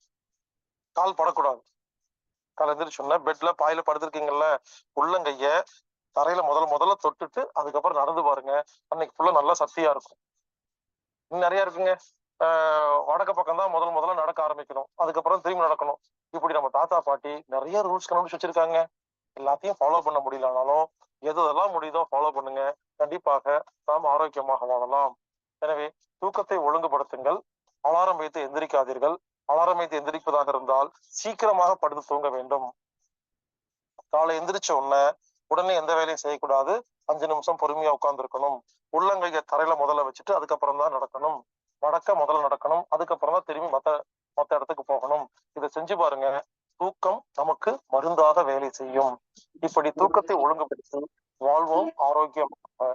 கால் படக்கூடாது. கால் எந்திரிச்சோன்ன பெட்ல பாயில படுத்திருக்கீங்கல்ல, உள்ளங்கைய தரையில முதல்ல தொட்டுட்டு அதுக்கப்புறம் நடந்து பாருங்க. அன்னைக்கு ஃபுல்லா நல்லா சக்தியா இருக்கும். இன்னும் நிறைய இருக்குங்க. வடக்க பக்கம் தான் முதல்ல நடக்க ஆரம்பிக்கணும், அதுக்கப்புறம் திரும்பி நடக்கணும். இப்படி நம்ம தாத்தா பாட்டி நிறைய ரூல்ஸ் கண்டுபிடிச்சு வச்சிருக்காங்க. எல்லாத்தையும் ஃபாலோ பண்ண முடியலனாலும் எதெல்லாம் முடியுதோ ஃபாலோ பண்ணுங்க. கண்டிப்பாக நாம் ஆரோக்கியமாக வாழலாம். எனவே தூக்கத்தை ஒழுங்குபடுத்துங்கள். அலாரம் வைத்து எந்திரிக்காதீர்கள். அலாரம் வைத்து எந்திரிப்பதாக இருந்தால் சீக்கிரமாக படுத்து தூங்க வேண்டும். காலை எந்திரிச்ச உடனே எந்த வேலையும் செய்யக்கூடாது. 5 நிமிஷம் பொறுமையா உட்கார்ந்து இருக்கணும். உள்ளங்கைய தரையில முதல்ல வச்சுட்டு அதுக்கப்புறம் தான் நடக்கணும். முதல்ல நடக்கணும், அதுக்கப்புறம் தான் திரும்பி மத்த இடத்துக்கு போகணும். இதை செஞ்சு பாருங்க, தூக்கம் நமக்கு மருந்தாக வேலை செய்யும். இப்படி தூக்கத்தை ஒழுங்குபடுத்தி வாழ்வோம் ஆரோக்கியமாக.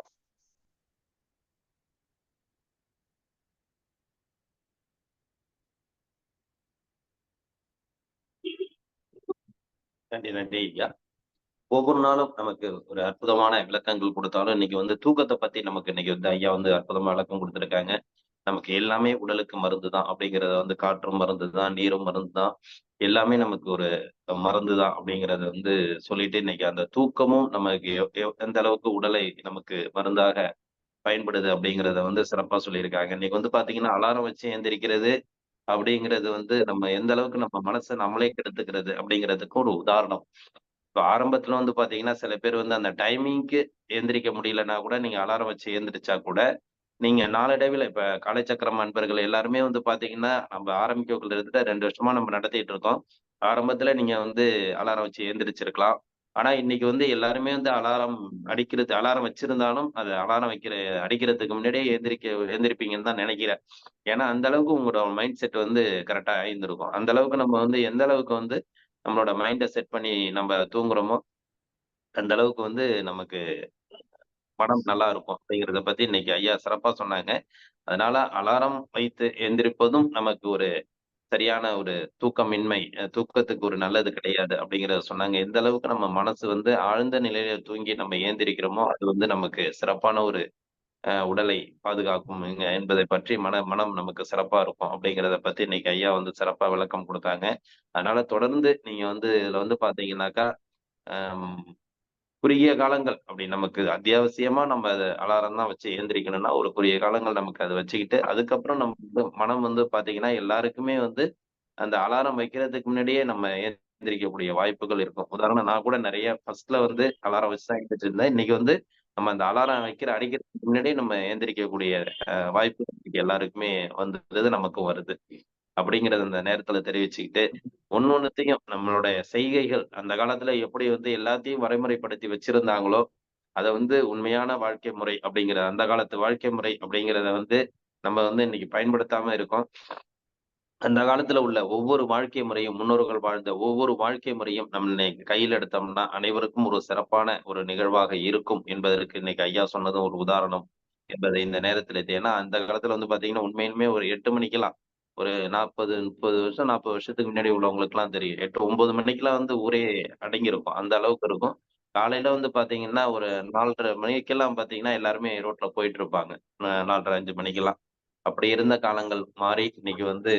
நன்றி ஐயா. ஒவ்வொரு நாளும் நமக்கு ஒரு அற்புதமான விளக்கங்கள் கொடுத்தாலும் இன்னைக்கு வந்து தூக்கத்தை பத்தி நமக்கு இன்னைக்கு வந்து ஐயா வந்து அற்புதமா விளக்கம் கொடுத்துருக்காங்க. நமக்கு எல்லாமே உடலுக்கு மருந்து தான் அப்படிங்கிறத வந்து காற்றும் மருந்து தான், நீரும் மருந்து தான், எல்லாமே நமக்கு ஒரு மருந்து தான் அப்படிங்கிறத வந்து சொல்லிட்டு இன்னைக்கு அந்த தூக்கமும் நமக்கு எந்த அளவுக்கு உடலை நமக்கு மருந்தாக பயன்படுது அப்படிங்கிறத வந்து சிறப்பா சொல்லியிருக்காங்க. இன்னைக்கு வந்து பாத்தீங்கன்னா அலாரம் வச்சு எந்திரிக்கிறது அப்படிங்கிறது வந்து நம்ம எந்த அளவுக்கு நம்ம மனசை நம்மளே கெடுத்துக்கிறது அப்படிங்கிறதுக்கு ஒரு உதாரணம். இப்ப ஆரம்பத்துல வந்து பாத்தீங்கன்னா சில பேர் வந்து அந்த டைமிங்க்கு எந்திரிக்க முடியலன்னா கூட நீங்க அலாரம் வச்சு எந்திரிச்சா கூட நீங்க நாளடைவுல இப்ப காலைச்சக்கரம் அன்பர்கள் எல்லாருமே வந்து பாத்தீங்கன்னா நம்ம ஆரம்பிக்கக்குள்ள இருந்துட்டு 2 வருஷமா நம்ம நடத்திட்டு இருக்கோம். ஆரம்பத்துல நீங்க வந்து அலாரம் வச்சு எந்திரிச்சிருக்கலாம். ஆனா இன்னைக்கு வந்து எல்லாருமே வந்து அலாரம் வச்சிருந்தாலும் அது அடிக்கிறதுக்கு முன்னாடியே எந்திரிப்பீங்கன்னு தான் நினைக்கிறேன். ஏன்னா அந்த அளவுக்கு உங்களோட மைண்ட் செட் வந்து கரெக்டா இருந்திருக்கும். அந்த அளவுக்கு நம்ம வந்து எந்த அளவுக்கு வந்து நம்மளோட மைண்ட செட் பண்ணி நம்ம தூங்குறோமோ அந்த அளவுக்கு வந்து நமக்கு மனம் நல்லா இருக்கும் அப்படிங்கிறத பத்தி இன்னைக்கு ஐயா சிறப்பா சொன்னாங்க. அதனால அலாரம் வைத்து எந்திரிப்பதும் நமக்கு ஒரு சரியான ஒரு தூக்கமின்மை, தூக்கத்துக்கு ஒரு நல்லது கிடையாது அப்படிங்கிறத சொன்னாங்க. எந்த அளவுக்கு நம்ம மனசு வந்து ஆழ்ந்த நிலையில தூங்கி நம்ம ஏந்திரிக்கிறோமோ, அது வந்து நமக்கு சிறப்பான ஒரு உடலை பாதுகாக்கும் என்பதை பற்றி மனம் நமக்கு சிறப்பா இருக்கும் அப்படிங்கிறத பத்தி இன்னைக்கு ஐயா வந்து சிறப்பா விளக்கம் குடுத்தாங்க. அதனால தொடர்ந்து நீங்க வந்து இதுல வந்து பாத்தீங்கன்னாக்கா, அம் குறுகிய காலங்கள் அப்படி நமக்கு அத்தியாவசியமா நம்ம அத அலாரம் தான் வச்சு எந்திரிக்கணும்னா, ஒரு குறுகிய காலங்கள் நமக்கு அத வச்சுக்கிட்டு, அதுக்கப்புறம் நம்ம வந்து மனம் வந்து பாத்தீங்கன்னா, எல்லாருக்குமே வந்து அந்த அலாரம் வைக்கிறதுக்கு முன்னாடியே நம்ம எந்திரிக்கக்கூடிய வாய்ப்புகள் இருக்கும். உதாரணம் நான் கூட நெறைய ஃபர்ஸ்ட்ல வந்து அலாரம் வச்சு தான் எந்திரிச்சிருந்தேன். இன்னைக்கு வந்து நம்ம அந்த அலாரம் அடிக்கிறதுக்கு முன்னாடியே நம்ம எந்திரிக்கக்கூடிய வாய்ப்பு எல்லாருக்குமே வந்தது, நமக்கு வருது. அப்படிங்கறது அந்த நேரத்துல தெரிவிச்சுக்கிட்டு, ஒன்னொன்னுத்தையும் நம்மளுடைய செய்கைகள் அந்த காலத்துல எப்படி வந்து எல்லாத்தையும் வரைமுறைப்படுத்தி வச்சிருந்தாங்களோ, அத வந்து உண்மையான வாழ்க்கை முறை அப்படிங்கிற அந்த காலத்து வாழ்க்கை முறை அப்படிங்கிறத வந்து நம்ம வந்து இன்னைக்கு பயன்படுத்தாம இருக்கோம். அந்த காலத்துல உள்ள ஒவ்வொரு வாழ்க்கை முறையும், முன்னோர்கள் வாழ்ந்த ஒவ்வொரு வாழ்க்கை முறையும் நம்ம இன்னைக்கு கையில் எடுத்தோம்னா, அனைவருக்கும் ஒரு சிறப்பான ஒரு நிகழ்வாக இருக்கும் என்பதற்கு இன்னைக்கு ஐயா சொன்னதும் ஒரு உதாரணம் என்பதை இந்த நேரத்துல ஏன்னா அந்த காலத்துல வந்து பாத்தீங்கன்னா, உண்மையிலுமே ஒரு 8 மணிக்கெல்லாம் ஒரு 40, 30 வருஷம், 40 வருஷத்துக்கு முன்னாடி உள்ளவங்களுக்குலாம் தெரியும். 8, 9 மணிக்கெல்லாம் வந்து ஊரே அடங்கியிருக்கும். அந்த அளவுக்கு இருக்கும். காலையில வந்து பாத்தீங்கன்னா, ஒரு 4:30 மணிக்கெல்லாம் பாத்தீங்கன்னா, எல்லாருமே ரோட்ல போயிட்டு இருப்பாங்க. 4:30, 5 மணிக்கெல்லாம். அப்படி இருந்த காலங்கள் மாறி, இன்னைக்கு வந்து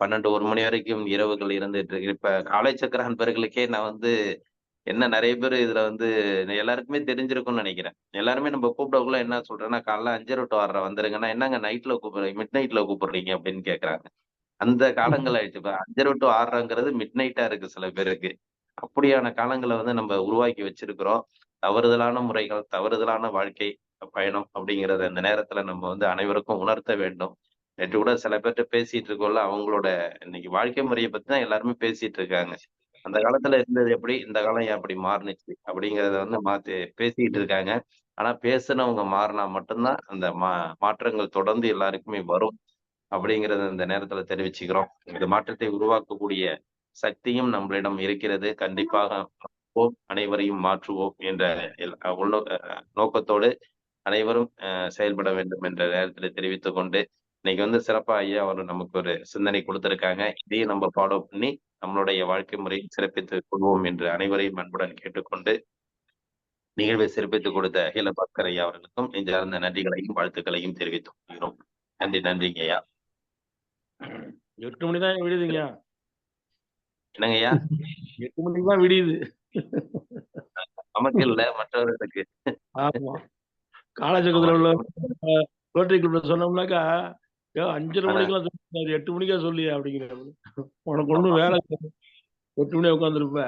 12, 1 மணி வரைக்கும் இரவுகள் இருந்துட்டு இருக்கு. இப்ப காலைச்சக்கர அன்பர்களுக்கே நான் வந்து என்ன நெறைய பேரு இதுல வந்து எல்லாருக்குமே தெரிஞ்சிருக்கும்னு நெனைக்கிறேன். எல்லாருமே நம்ம கூப்பிடக்குள்ள என்ன சொல்றேன்னா, "காலைல 5:30 டூ 6:30 வந்துருங்கன்னா, என்னங்க நைட்ல கூப்பிடுறீங்க, மிட் நைட்ல கூப்பிடுறீங்க?" அப்படின்னு கேட்கறாங்க. அந்த காலங்கள் ஆயிடுச்சு. இப்ப 5:30 டூ 6:30ங்கிறது மிட் நைட்டா இருக்கு சில பேருக்கு. அப்படியான காலங்கள வந்து நம்ம உருவாக்கி வச்சிருக்கிறோம். தவறுதலான முறைகள், தவறுதலான வாழ்க்கை பயணம் அப்படிங்கிறத இந்த நேரத்துல நம்ம வந்து அனைவருக்கும் உணர்த்த வேண்டும். நேற்று கூட சில பேர்ட்ட பேசிட்டு இருக்கோம்ல, அவங்களோட இன்னைக்கு வாழ்க்கை முறைய பத்தி தான் எல்லாருமே பேசிட்டு இருக்காங்க. அந்த காலத்துல இருந்தது எப்படி? இந்த காலம் ஏன் அப்படி மாறுனுச்சு? அப்படிங்கிறத வந்து பேசிட்டு இருக்காங்க. ஆனா பேசுனவங்க மாறுனா மட்டும் தான் அந்த மாற்றங்கள் தொடர்ந்து எல்லாருக்குமே வரும். அப்படிங்கிறத இந்த நேரத்துல தெரிவிச்சுக்கிறோம். இந்த மாற்றத்தை உருவாக்கக்கூடிய சக்தியும் நம்மளிடம் இருக்கிறது. கண்டிப்பாக மாற்றுவோம், அனைவரையும் மாற்றுவோம் என்ற நோக்கத்தோடு அனைவரும் செயல்பட வேண்டும் என்ற நேரத்துல தெரிவித்துக் கொண்டு, இன்னைக்கு வந்து சிறப்பா ஐயா அவர்கள் நமக்கு ஒரு சிந்தனை குடுத்திருக்காங்க. இதையும் நம்ம ஃபாலோ பண்ணி நம்மளுடைய வாழ்க்கை முறையை சிறப்பித்துக் கொள்வோம் என்று அனைவரையும் அன்புடன் கேட்டுக்கொண்டு, நிகழ்வை சிறப்பித்துக் கொடுத்த அகில பாஸ்கர் ஐயா அவர்களுக்கும் நெஞ்சார்ந்த நன்றிகளையும், வாழ்த்துக்களையும் தெரிவித்துக் கொள்கிறோம். நன்றி, நன்றிங்க ஐயா. 8 மணி தான் விடுதுங்க. என்னங்க ஐயா? 8 மணிக்கு தான் விடியுது. நமக்கு இல்ல, மற்றவர்களுக்கு. ஆமா. காலச்சக்கரத்துல உள்ள ரோட்டரி கிளப்ல சொன்னோம்னாக்கா, 5:30 மணிக்கெல்லாம் சொல்லிட்டாரு, 8 மணிக்கா சொல்லி அப்படிங்கிறாரு. உனக்கு ஒண்ணும் வேலை இல்ல. 8 மணி உட்காந்துருப்ப.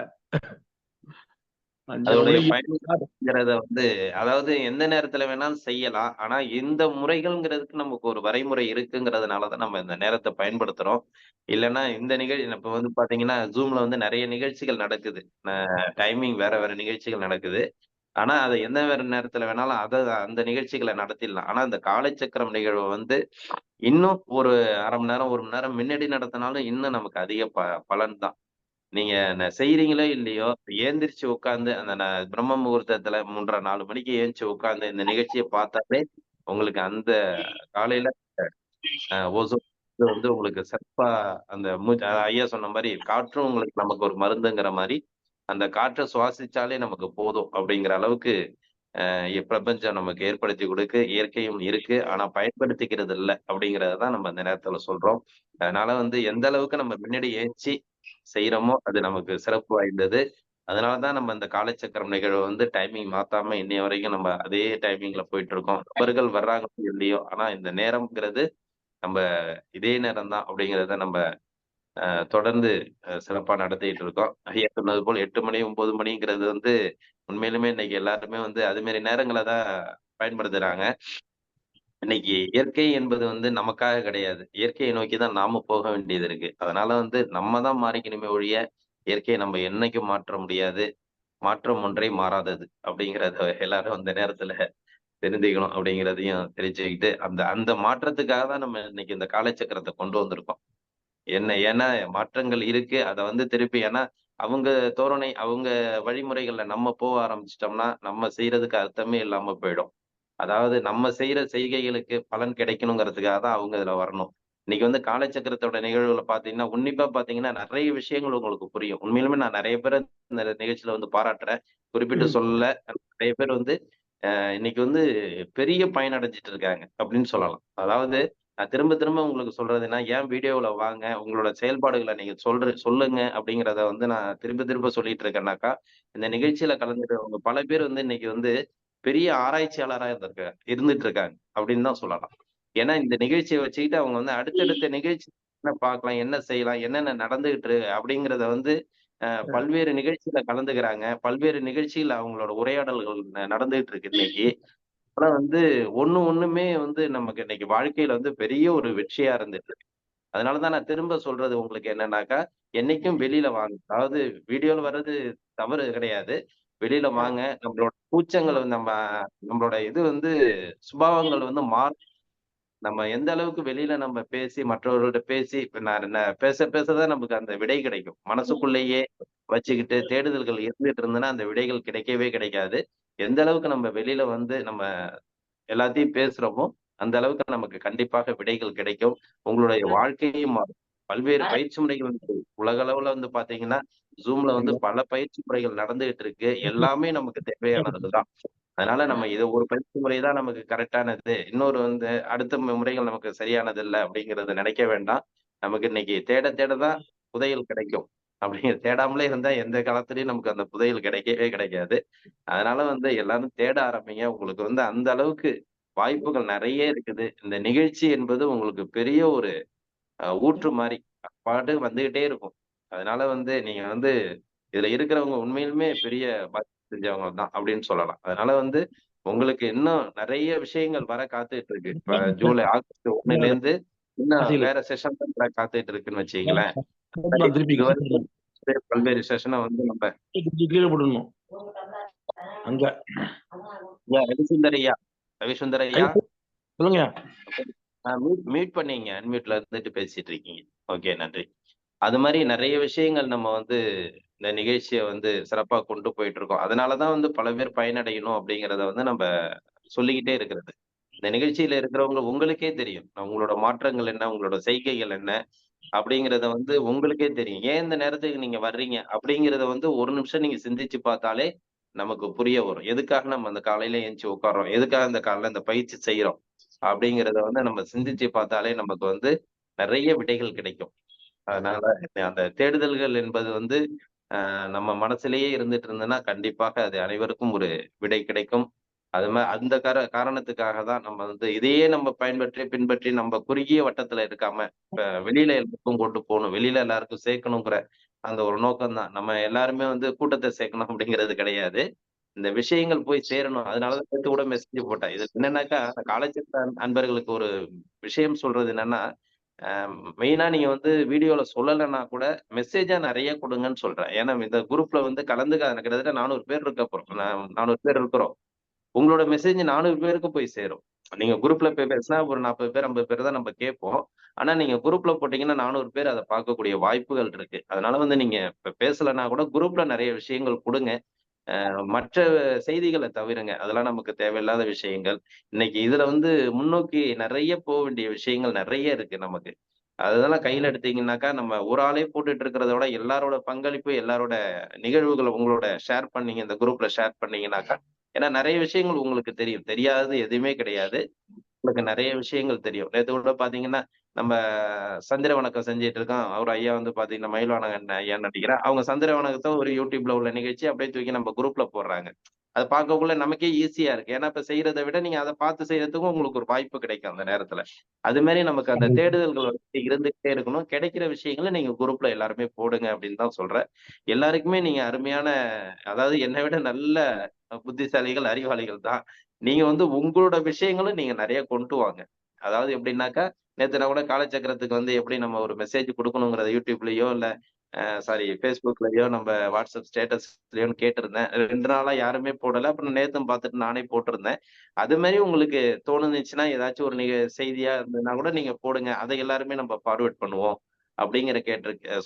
5:30 அதோடைய மணிக்கு பயன்ங்கிறத வந்து அதாவது எந்த நேரத்துல வேணாலும் செய்யலாம். ஆனா இந்த முறைகள்ங்கிறதுக்கு நமக்கு ஒரு வரைமுறை இருக்குங்கிறதுனால தான் நம்ம இந்த நேரத்த பயன்படுத்துறோம். இல்லன்னா இந்த இப்ப வந்து பாத்தீங்கன்னா, Zoomல வந்து நெறைய நிகழ்ச்சிகள் நடக்குது. டைமிங் வேற வேற நிகழ்ச்சிகள் நடக்குது. ஆனா அத எந்த வேற நேரத்துல வேணாலும் அந்த நிகழ்ச்சிகள நடத்திடலாம். ஆனா இந்த காலைச்சக்கரம் நிகழ்வ வந்து இன்னும் ஒரு 1/2 மணி நேரம், 1 மணி நேரம் முன்னாடி நடத்தினாலும் இன்னும் நமக்கு அதிக பலன் தான். நீங்க செய்றீங்களோ இல்லையோ, எந்திரிச்சு உட்கார்ந்து அந்த பிரம்ம முகூர்த்தத்துல 3:30, 4 மணிக்கு எந்திச்சு உட்கார்ந்து இந்த நிகழ்ச்சிய பார்த்தாலே, உங்களுக்கு அந்த காலையில ஓசோன் வந்து உங்களுக்கு சிறப்பா அந்த ஐயா சொன்ன மாரி காற்றும் உங்களுக்கு நமக்கு ஒரு மருந்துங்கிற மாரி, அந்த காற்ற சுவாசிச்சாலே நமக்கு போதும் அப்படிங்கிற அளவுக்கு பிரபஞ்சம் நமக்கு ஏற்படுத்தி கொடுக்கு. இயற்கையும் இருக்கு. ஆனா பயன்படுத்திக்கிறது இல்ல அப்படிங்கிறத தான் நம்ம இந்த நேரத்துல சொல்றோம். அதனால வந்து எந்த அளவுக்கு நம்ம முன்னாடி ஏந்திச்சு செய்றோமோ, அது நமக்கு சிறப்பு வாய்ந்தது. அதனால தான் நம்ம இந்த காலச்சக்கரம் நிகழ்வ வந்து டைமிங் மாத்தாம இன்னைய வரைக்கும் நம்ம அதே டைமிங்ல போயிட்டு இருக்கோம். நபர்கள் வர்றாங்களோ இல்லையோ, ஆனா இந்த நேரம்ங்கிறது நம்ம இதே நேரம் தான் அப்படிங்கிறத நம்ம தொடர்ந்து சிறப்பா நடத்திட்டு இருக்கோம். ஐயா சொன்னது போல 8 மணி, 9 மணிங்கிறது வந்து உண்மையிலுமே இன்னைக்கு எல்லாருமே வந்து அது மாரி நேரங்கள தான் பயன்படுத்துறாங்க. இன்னைக்கு இயற்கை என்பது வந்து நமக்காக கிடையாது. இயற்கையை நோக்கி தான் நாம போக வேண்டியது இருக்கு. அதனால வந்து நம்ம தான் மாறிக்கணுமே ஒழிய, இயற்கையை நம்ம என்னைக்கும் மாற்ற முடியாது. மாற்றம் ஒன்றே மாறாதது. அப்படிங்கிறத எல்லாரும் அந்த நேரத்துல தெரிஞ்சுக்கணும் அப்படிங்கிறதையும் தெரிஞ்சுக்கிட்டு, அந்த அந்த மாற்றத்துக்காக தான் நம்ம இன்னைக்கு இந்த காலச்சக்கரத்த கொண்டு வந்திருக்கோம். ஏன்னா மாற்றங்கள் இருக்கு. அத வந்து திருப்பி ஏன்னா அவங்க தோரணை, அவங்க வழிமுறைகள்ல நம்ம போக ஆரம்பிச்சுட்டோம்னா, நம்ம செய்றதுக்கு அர்த்தமே இல்லாம போயிடும். அதாவது நம்ம செய்யற செய்கைகளுக்கு பலன் கிடைக்கணுங்கிறதுக்காக தான் அவங்க இதுல வரணும். இன்னைக்கு வந்து காலச்சக்கரத்தோட நிகழ்வுகள பார்த்தீங்கன்னா, உன்னிப்பா பார்த்தீங்கன்னா, நெறைய விஷயங்கள் உங்களுக்கு புரியும். உண்மையிலுமே நான் நெறைய பேர இந்த நிகழ்ச்சியில வந்து பாராட்டுறேன். குறிப்பிட்டு சொல்லல. நெறைய பேர் வந்து இன்னைக்கு வந்து பெரிய பயனடைஞ்சுட்டு இருக்காங்க அப்படின்னு சொல்லலாம். அதாவது நான் திரும்ப திரும்ப உங்களுக்கு சொல்றதுன்னா, ஏன் வீடியோவுல வாங்க, உங்களோட செயல்பாடுகள நீங்க சொல்லுங்க அப்படிங்கிறத வந்து நான் திரும்ப திரும்ப சொல்லிட்டு இருக்கேன்னாக்கா, இந்த நிகழ்ச்சியில கலந்துக்கிறவங்க பல பேர் வந்து இன்னைக்கு வந்து பெரிய ஆராய்ச்சியாளரா இருந்துட்டு இருக்காங்க அப்படின்னு தான் சொல்லலாம். ஏன்னா இந்த நிகழ்ச்சிய வச்சுக்கிட்டு அவங்க வந்து அடுத்தடுத்த நிகழ்ச்சி என்ன பார்க்கலாம், என்ன செய்யலாம், என்னென்ன நடந்துகிட்டு இருக்கு அப்படிங்கிறத வந்து பல்வேறு நிகழ்ச்சியில கலந்துக்கிறாங்க. பல்வேறு நிகழ்ச்சியில அவங்களோட உரையாடல்கள் நடந்துகிட்டு இருக்கு இன்னைக்கு. ஆனா ஒண்ணுமே நமக்கு இன்னைக்கு வாழ்க்கையில பெரிய ஒரு வெற்றியா இருந்துட்டு இருக்கு. அதனாலதான் நான் திரும்ப சொல்றது உங்களுக்கு என்னன்னாக்கா, என்னைக்கும் வெளியில வாங்க. அதாவது வீடியோல வர்றது தவறு கிடையாது. வெளியில வாங்க. நம்மளோட கூச்சங்கள் நம்மளோட சுபாவங்கள் மாறும். நம்ம எந்த அளவுக்கு வெளியில நம்ம பேசி மற்றவர்கள்ட்ட பேசி இப்ப நான் பேச பேசதான் நமக்கு அந்த விடை கிடைக்கும். மனசுக்குள்ளேயே வச்சுக்கிட்டு தேடுதல்கள் இருந்துட்டு இருந்ததுன்னா அந்த விடைகள் கிடைக்கவே கிடைக்காது. எந்த அளவுக்கு நம்ம வெளியில நம்ம எல்லாத்தையும் பேசுறோமோ அந்த அளவுக்கு நமக்கு கண்டிப்பாக விடைகள் கிடைக்கும். உங்களுடைய வாழ்க்கையும் மாறும். பல்வேறு பயிற்சி முறைகள் உலக அளவுல பாத்தீங்கன்னா ஜூம்ல பல பயிற்சி முறைகள் நடந்துகிட்டு இருக்கு. எல்லாமே நமக்கு தேவையானதுதான். அதனால நம்ம இது ஒரு பயிற்சி முறை தான் நமக்கு கரெக்டானது. இன்னொரு அடுத்த முறைகள் நமக்கு சரியானது இல்ல அப்படிங்கறத நினைக்க வேண்டாம். நமக்கு இன்னைக்கு தேட தேடதான் புதையல் கிடைக்கும். அப்படிங்கிற தேடாமலே இருந்தா எந்த காலத்திலயும் நமக்கு அந்த புதையல் கிடைக்கவே கிடைக்காது. அதனால எல்லாரும் தேட ஆரம்பிங்க. உங்களுக்கு அந்த அளவுக்கு வாய்ப்புகள் நிறைய இருக்குது. இந்த நிகழ்ச்சி என்பது உங்களுக்கு பெரிய ஒரு ஊற்று மாரி. பாட்டுக்கு வந்துகிட்டே இருக்கும். அதனால நீங்க இதுல இருக்கிறவங்க உண்மையிலுமே பெரிய பாக்கியம் செஞ்சவங்க தான் அப்படின்னு சொல்லலாம். அதனால உங்களுக்கு இன்னும் நிறைய விஷயங்கள் வர காத்துட்டு இருக்கு. இப்ப ஆகஸ்ட் 1ல இருந்து இன்னும் வேற செஷன் காத்துட்டு இருக்குன்னு வச்சுக்கீங்களேன். திருப்பி இதுவரைக்கும் பல்வேறு செஷனை நம்ம கீழே போடணும். அங்க ரவிசுந்தர் ஐயா ரவிசுந்தர் ஐயா சொல்லுங்க. மியூட் பண்ணீங்க. அன்மியூட்ல இருந்துட்டு பேசிட்டு இருக்கீங்க. ஓகே, நன்றி. அது மாதிரி நிறைய விஷயங்கள் நம்ம இந்த நிகழ்ச்சியை சிறப்பா கொண்டு போயிட்டு இருக்கோம். அதனாலதான் பல பேர் பயனடையணும் அப்படிங்கிறத நம்ம சொல்லிக்கிட்டே இருக்கிறது. இந்த நிகழ்ச்சியில இருக்கிறவங்க உங்களுக்கே தெரியும். உங்களோட மாற்றங்கள் என்ன, உங்களோட செய்கைகள் என்ன அப்படிங்கிறத உங்களுக்கே தெரியும். ஏன் இந்த நேரத்துக்கு நீங்க வர்றீங்க அப்படிங்கிறத ஒரு நிமிஷம் நீங்க சிந்திச்சு பார்த்தாலே நமக்கு புரிய வரும். எதுக்காக நம்ம அந்த காலையில எந்திச்சு உட்கார்றோம், எதுக்காக இந்த காலையில இந்த பயிற்சி செய்யறோம் அப்படிங்கிறத நம்ம சிந்திச்சு பார்த்தாலே நமக்கு நிறைய விடைகள் கிடைக்கும். அதனால அந்த தேடுதல்கள் என்பது நம்ம மனசுலயே இருந்துட்டு இருந்ததுன்னா கண்டிப்பாக அது அனைவருக்கும் ஒரு விடை கிடைக்கும். அது மாதிரி அந்த காரணத்துக்காக தான் நம்ம இதையே நம்ம பின்பற்றி நம்ம குறுகிய வட்டத்துல இருக்காம இப்ப வெளியில எல்லாருக்கும் கொண்டு போகணும், வெளியில எல்லாருக்கும் சேர்க்கணுங்கிற அந்த ஒரு நோக்கம் தான். நம்ம எல்லாருமே கூட்டத்தை சேர்க்கணும் அப்படிங்கிறது கிடையாது. இந்த விஷயங்கள் போய் சேரணும். அதனாலதான் நேத்து கூட மெசேஜ் போட்டேன். இது என்னன்னாக்கா காலேஜ் அன்பர்களுக்கு ஒரு விஷயம் சொல்றது என்னன்னா, மெயினா நீங்க வீடியோல சொல்லலைன்னா கூட மெசேஜா நிறைய கொடுங்கன்னு சொல்றேன். ஏன்னா இந்த குரூப்ல கலந்துக்க கிட்டத்தட்ட 400 பேர் இருக்க போறோம். 400 பேர் இருக்கிறோம். உங்களோட மெசேஜ் 400 பேருக்கு போய் சேரும். நீங்க குரூப்ல போய் பேசினா ஒரு 40 பேர் 50 பேர் தான் நம்ம கேட்போம். ஆனா நீங்க குரூப்ல போட்டீங்கன்னா 400 பேர் அதை பார்க்கக்கூடிய வாய்ப்புகள் இருக்கு. அதனால நீங்க இப்ப பேசலைன்னா கூட குரூப்ல நிறைய விஷயங்கள் கொடுங்க. மற்ற செய்திகளை தவிருங்க. அதெல்லாம் நமக்கு தேவையில்லாத விஷயங்கள். இன்னைக்கு இதுல முன்னோக்கி நிறைய போக வேண்டிய விஷயங்கள் நிறைய இருக்கு நமக்கு. அதெல்லாம் கையில எடுத்தீங்கன்னாக்கா நம்ம ஒரு ஆளே போட்டுட்டு இருக்கிறத விட எல்லாரோட பங்களிப்பு, எல்லாரோட நிகழ்வுகளை உங்களோட ஷேர் பண்ணீங்க, இந்த குரூப்ல ஷேர் பண்ணீங்கன்னாக்கா, ஏன்னா நிறைய விஷயங்கள் உங்களுக்கு தெரியும். தெரியாதது எதுவுமே கிடையாது. உங்களுக்கு நிறைய விஷயங்கள் தெரியும். நேத்து கூட பாத்தீங்கன்னா, நம்ம சந்திர வணக்கம் செஞ்சுட்டு இருக்கோம். அவர் ஐயா பாத்தீங்கன்னா, மயில்வாணன் ஐயான்னு நடிக்கிறேன். அவங்க சந்திர வணக்கத்தை ஒரு யூடியூப்ல உள்ள நிகழ்ச்சி அப்படியே தூக்கி நம்ம குரூப்ல போடுறாங்க. அது பார்க்கக்குள்ள நமக்கே ஈஸியா இருக்கு. ஏன்னா இப்ப செய்யறத விட நீங்க அதை பார்த்து செய்யறதுக்கும் உங்களுக்கு ஒரு வாய்ப்பு கிடைக்கும் அந்த நேரத்துல. அது மாதிரி நமக்கு அந்த தேடுதல்கள் இருந்துகிட்டே இருக்கணும். கிடைக்கிற விஷயங்களை நீங்க குரூப்ல எல்லாருமே போடுங்க அப்படின்னு தான் சொல்றேன். எல்லாருக்குமே நீங்க அருமையான, அதாவது என்னை விட நல்ல புத்திசாலிகள், அறிவாளிகள் தான். நீங்க உங்களோட விஷயங்களும் நீங்க நிறைய கொண்டு வாங்க. அதாவது எப்படின்னாக்கா, நேத்து நான் கூட காலச்சக்கரத்துக்கு எப்படி நம்ம ஒரு மெசேஜ் குடுக்கணுங்கிறத யூடியூப்லயோ இல்ல சாரி Facebookலயோ நம்ம வாட்ஸ்அப் ஸ்டேட்டஸ்லயோன்னு கேட்டிருந்தேன். 2 நாளா யாருமே போடல. அப்புறம் நேத்தும் பார்த்துட்டு நானே போட்டிருந்தேன். அது மாதிரி உங்களுக்கு தோணுச்சுன்னா ஏதாச்சும் ஒரு செய்தியா இருந்ததுன்னா கூட நீங்க போடுங்க. அதை எல்லாருமே நம்ம ஃபார்வர்ட் பண்ணுவோம். அப்படிங்கிற